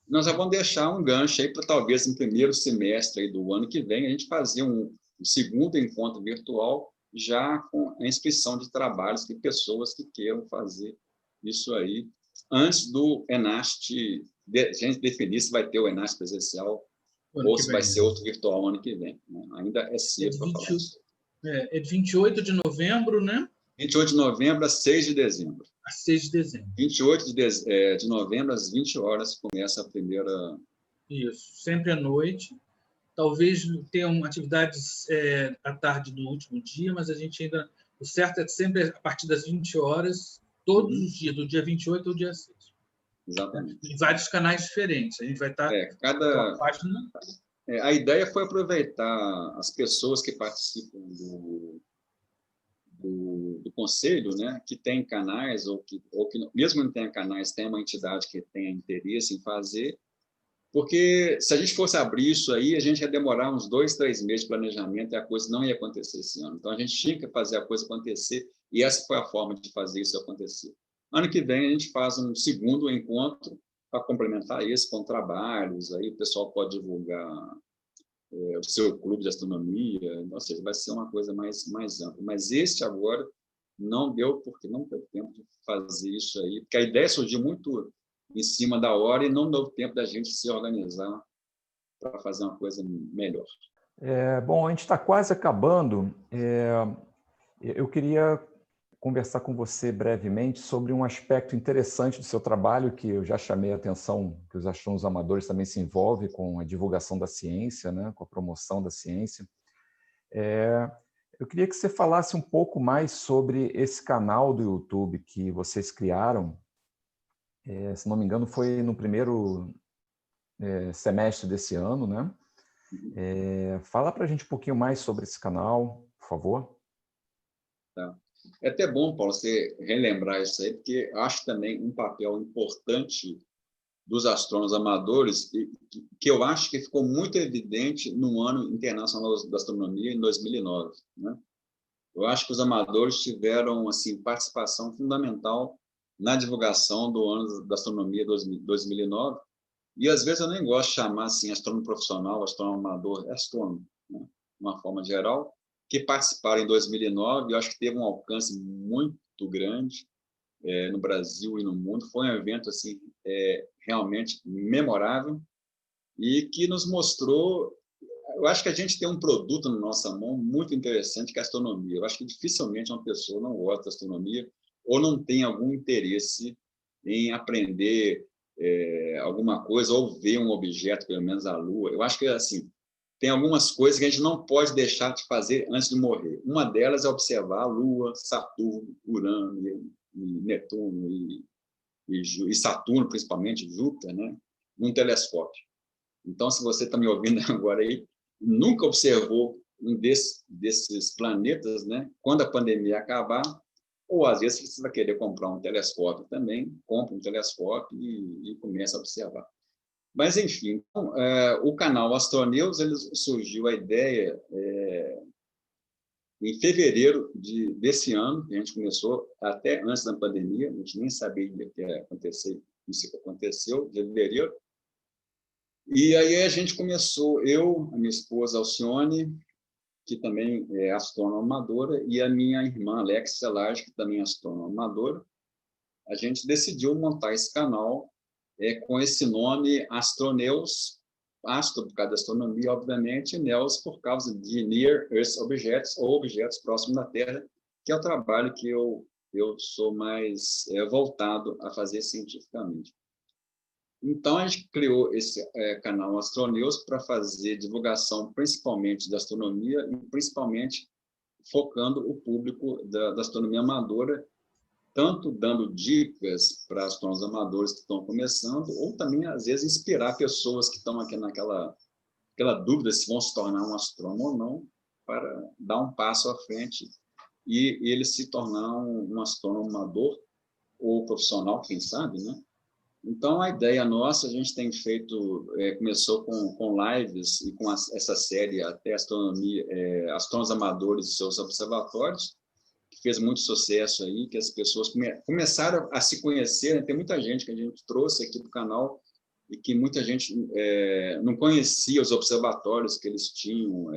Nós já vamos deixar um gancho aí para, talvez, no primeiro semestre aí do ano que vem, a gente fazer um segundo encontro virtual, já com a inscrição de trabalhos de pessoas que queiram fazer isso aí, antes do Enast, a gente definir se vai ter o Enast presencial ou se vai ser outro virtual ano que vem, né? Ainda é cedo para falar isso. É de 28 de novembro, né? 28 de novembro a 6 de dezembro. A 6 de dezembro. 28 de novembro, às 20 horas, começa a primeira... Isso, sempre à noite. talvez tenham atividades à tarde do último dia, mas a gente ainda... O certo é sempre a partir das 20 horas, todos os dias, do dia 28 ao dia 6. Exatamente. Em vários canais diferentes. A gente vai estar cada página. A ideia foi aproveitar as pessoas que participam do conselho, né, que tem canais, ou que mesmo não tenha canais, tem uma entidade que tenha interesse em fazer, porque se a gente fosse abrir isso aí, a gente ia demorar uns 2, 3 meses de planejamento e a coisa não ia acontecer esse ano. Então, a gente tinha que fazer a coisa acontecer, e essa foi a forma de fazer isso acontecer. Ano que vem, a gente faz um segundo encontro para complementar esse com trabalhos, aí o pessoal pode divulgar o seu clube de astronomia, ou seja, vai ser uma coisa mais ampla. Mas este agora não deu, porque não deu tempo de fazer isso aí, porque a ideia surgiu muito em cima da hora e não deu tempo da gente se organizar para fazer uma coisa melhor. Bom, a gente está quase acabando. Eu queria conversar com você brevemente sobre um aspecto interessante do seu trabalho, que eu já chamei a atenção, que os astrônomos amadores também se envolvem com a divulgação da ciência, né, com a promoção da ciência. Eu queria que você falasse um pouco mais sobre esse canal do YouTube que vocês criaram. Se não me engano, foi no primeiro semestre desse ano, né? Fala para a gente um pouquinho mais sobre esse canal, por favor. Tá. É até bom, Paulo, você relembrar isso aí, porque acho também um papel importante dos astrônomos amadores, que eu acho que ficou muito evidente no Ano Internacional da Astronomia, em 2009. Né? Eu acho que os amadores tiveram assim, participação fundamental na divulgação do Ano da Astronomia 2009, e às vezes eu nem gosto de chamar assim, astrônomo profissional, astrônomo amador, é astrônomo, né? De uma forma geral, que participaram em 2009, eu acho que teve um alcance muito grande no Brasil e no mundo. Foi um evento assim, realmente memorável e que nos mostrou... Eu acho que a gente tem um produto na nossa mão muito interessante, que é a astronomia. Eu acho que dificilmente uma pessoa não gosta da astronomia ou não tem algum interesse em aprender alguma coisa ou ver um objeto, pelo menos a Lua. Eu acho que assim, tem algumas coisas que a gente não pode deixar de fazer antes de morrer. Uma delas é observar a Lua, Saturno, Urano, e Netuno e Saturno, principalmente Júpiter, né, num telescópio. Então, se você está me ouvindo agora aí, nunca observou um desses planetas, né, quando a pandemia acabar, ou às vezes você vai querer comprar um telescópio também, compra um telescópio e começa a observar. Mas, enfim, então, o canal Astronews, ele surgiu a ideia em fevereiro desse ano, que a gente começou, até antes da pandemia, a gente nem sabia que ia acontecer, isso que aconteceu, em fevereiro. E aí a gente começou, eu, a minha esposa Alcione, que também é astrônoma amadora, e a minha irmã Alexia Large, que também é astrônoma amadora, a gente decidiu montar esse canal com esse nome Astronews, astro por causa da astronomia, obviamente, e Neos por causa de Near Earth Objects, ou objetos próximos da Terra, que é o trabalho que eu sou mais voltado a fazer cientificamente. Então, a gente criou esse canal Astronews para fazer divulgação, principalmente da astronomia, e principalmente focando o público da astronomia amadora, tanto dando dicas para astrônomos amadores que estão começando, ou também, às vezes, inspirar pessoas que estão aqui naquela dúvida se vão se tornar um astrônomo ou não, para dar um passo à frente e ele se tornar um astrônomo amador ou profissional, quem sabe, né? Então, a ideia nossa, a gente tem feito, começou com lives e com essa série até astronomia, astrônomos amadores e seus observatórios, que fez muito sucesso aí, que as pessoas começaram a se conhecer, né? Tem muita gente que a gente trouxe aqui para o canal e que muita gente não conhecia os observatórios que eles tinham,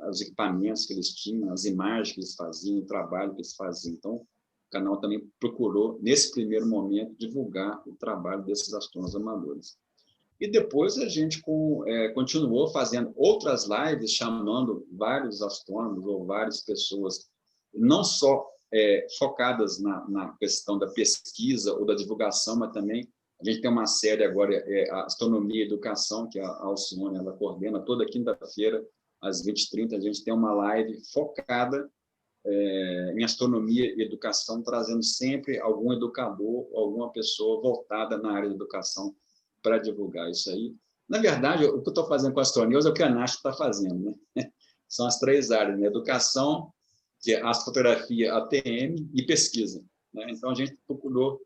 os equipamentos que eles tinham, as imagens que eles faziam, o trabalho que eles faziam. Então, o canal também procurou, nesse primeiro momento, divulgar o trabalho desses astrônomos amadores. E depois a gente continuou fazendo outras lives, chamando vários astrônomos ou várias pessoas, não só focadas na questão da pesquisa ou da divulgação, mas também A gente tem uma série agora, Astronomia e Educação, que a Alcione ela coordena toda quinta-feira, às 20h30. A gente tem uma live focada em astronomia e educação, trazendo sempre algum educador, alguma pessoa voltada na área de educação para divulgar isso aí. Na verdade, o que eu estou fazendo com a Astronews é o que a NASP está fazendo, né? São as 3 áreas, né? Educação, que é astrofotografia, ATM e pesquisa, né? Então, a gente procurou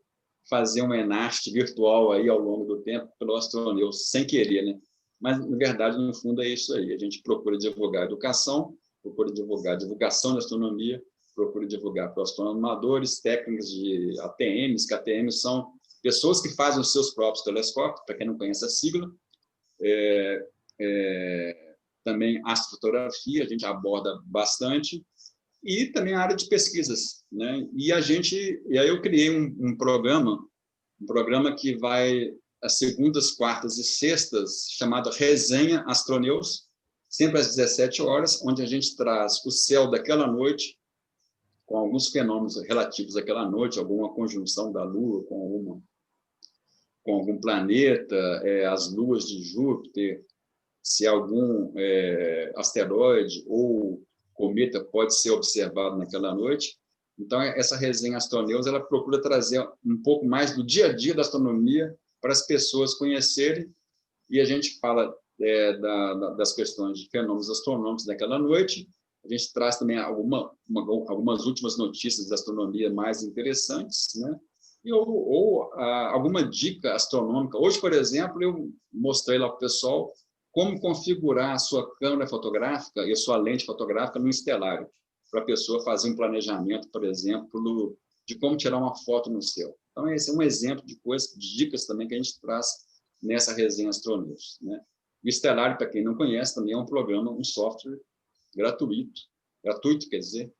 fazer uma ENAST virtual aí ao longo do tempo pelo Astronews, sem querer, né? Mas, na verdade, no fundo, é isso aí. A gente procura divulgar educação, procura divulgar divulgação da astronomia, procura divulgar para os astronomadores, técnicos de ATMs, que ATMs são pessoas que fazem os seus próprios telescópios, para quem não conhece a sigla. Também astrofotografia, a gente aborda bastante, e também a área de pesquisas, né? E aí eu criei um programa que vai às segundas, quartas e sextas, chamado Resenha Astronews, sempre às 17 horas, onde a gente traz o céu daquela noite, com alguns fenômenos relativos àquela noite, alguma conjunção da Lua com algum planeta, as luas de Júpiter, se algum asteroide ou cometa pode ser observado naquela noite. Então, essa resenha Astronews, ela procura trazer um pouco mais do dia a dia da astronomia para as pessoas conhecerem, e a gente fala das questões de fenômenos astronômicos daquela noite. A gente traz também algumas últimas notícias da astronomia mais interessantes, né? Ou alguma dica astronômica. Hoje, por exemplo, eu mostrei lá para o pessoal como configurar a sua câmera fotográfica e a sua lente fotográfica no estelário, para a pessoa fazer um planejamento, por exemplo, de como tirar uma foto no céu. Então, esse é um exemplo de coisas, de dicas também que a gente traz nessa resenha Astronews, né? O Estelário, para quem não conhece, também é um programa, um software gratuito, quer dizer,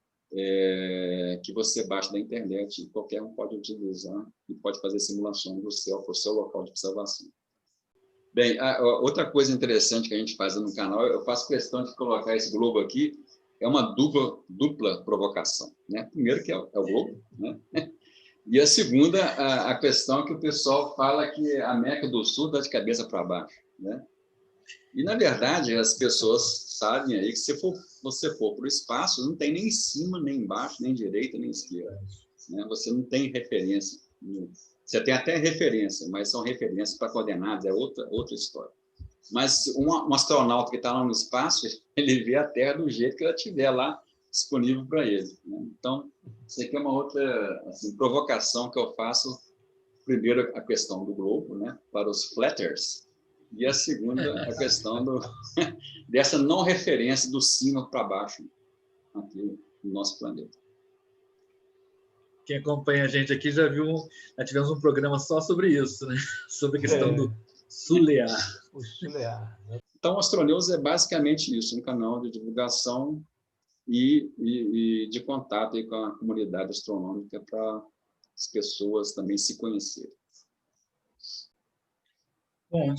que você baixa da internet e qualquer um pode utilizar e pode fazer simulação do céu para o seu local de observação. Bem, outra coisa interessante que a gente faz no canal, eu faço questão de colocar esse globo aqui, é uma dupla provocação, né? Primeiro que é o globo, né? E a segunda, a questão que o pessoal fala que a América do Sul está de cabeça para baixo, né? E, na verdade, as pessoas sabem aí que se você for para o espaço, não tem nem em cima, nem embaixo, nem direita, nem esquerda, né? Você não tem referência. Você tem até referência, mas são referências para coordenadas, é outra história. Mas um astronauta que está lá no espaço, ele vê a Terra do jeito que ela estiver lá disponível para ele, né? Então, isso aqui é uma outra provocação que eu faço. Primeiro, a questão do globo, né, para os flatters, e a segunda, a questão dessa não referência do cima para baixo aqui no nosso planeta. Quem acompanha a gente aqui já viu, já tivemos um programa só sobre isso, né? Sobre a questão do Sulear. O Sulear, né? Então, o Astronews é basicamente isso, um canal de divulgação e de contato aí com a comunidade astronômica para as pessoas também se conhecerem. Bom,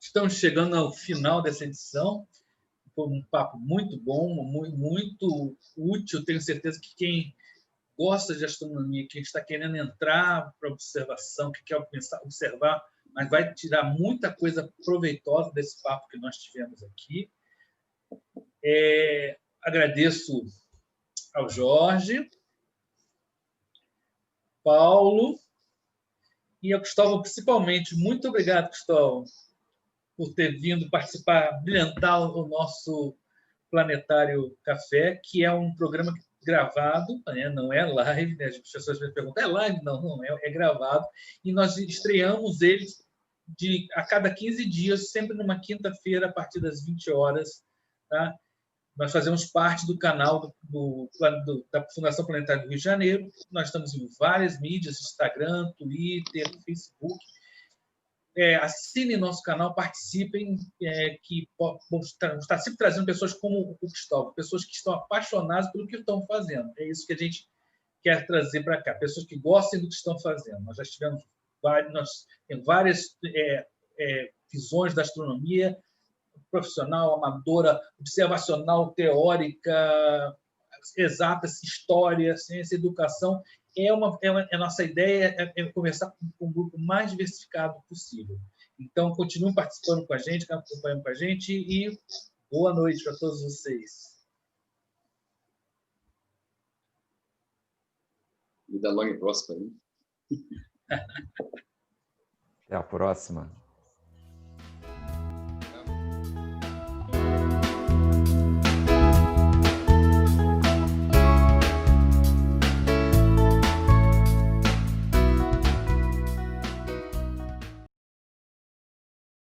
estamos chegando ao final dessa edição. Foi um papo muito bom, muito útil. Tenho certeza que quem gosta de astronomia, quem está querendo entrar para observação, que quer observar, mas vai tirar muita coisa proveitosa desse papo que nós tivemos aqui. Agradeço ao Jorge, Paulo e ao Cristóvão, principalmente. Muito obrigado, Cristóvão, por ter vindo participar, brilhantar o nosso Planetário Café, que é um programa gravado, né? Não é live, né? As pessoas me perguntam, é live? Não é gravado. E nós estreamos ele a cada 15 dias, sempre numa quinta-feira, a partir das 20 horas. Tá? Nós fazemos parte do canal da Fundação Planetária do Rio de Janeiro. Nós estamos em várias mídias, Instagram, Twitter, Facebook. Assinem nosso canal, participem, que está sempre trazendo pessoas como o Cristóvão, pessoas que estão apaixonadas pelo que estão fazendo. É isso que a gente quer trazer para cá, pessoas que gostem do que estão fazendo. Nós já tivemos várias visões da astronomia, profissional, amadora, observacional, teórica, exata, história, ciência, educação, a nossa ideia é começar com um grupo mais diversificado possível. Então, continuem participando com a gente, acompanhando com a gente, e boa noite para todos vocês. Vida longa e próspera. Até a próxima.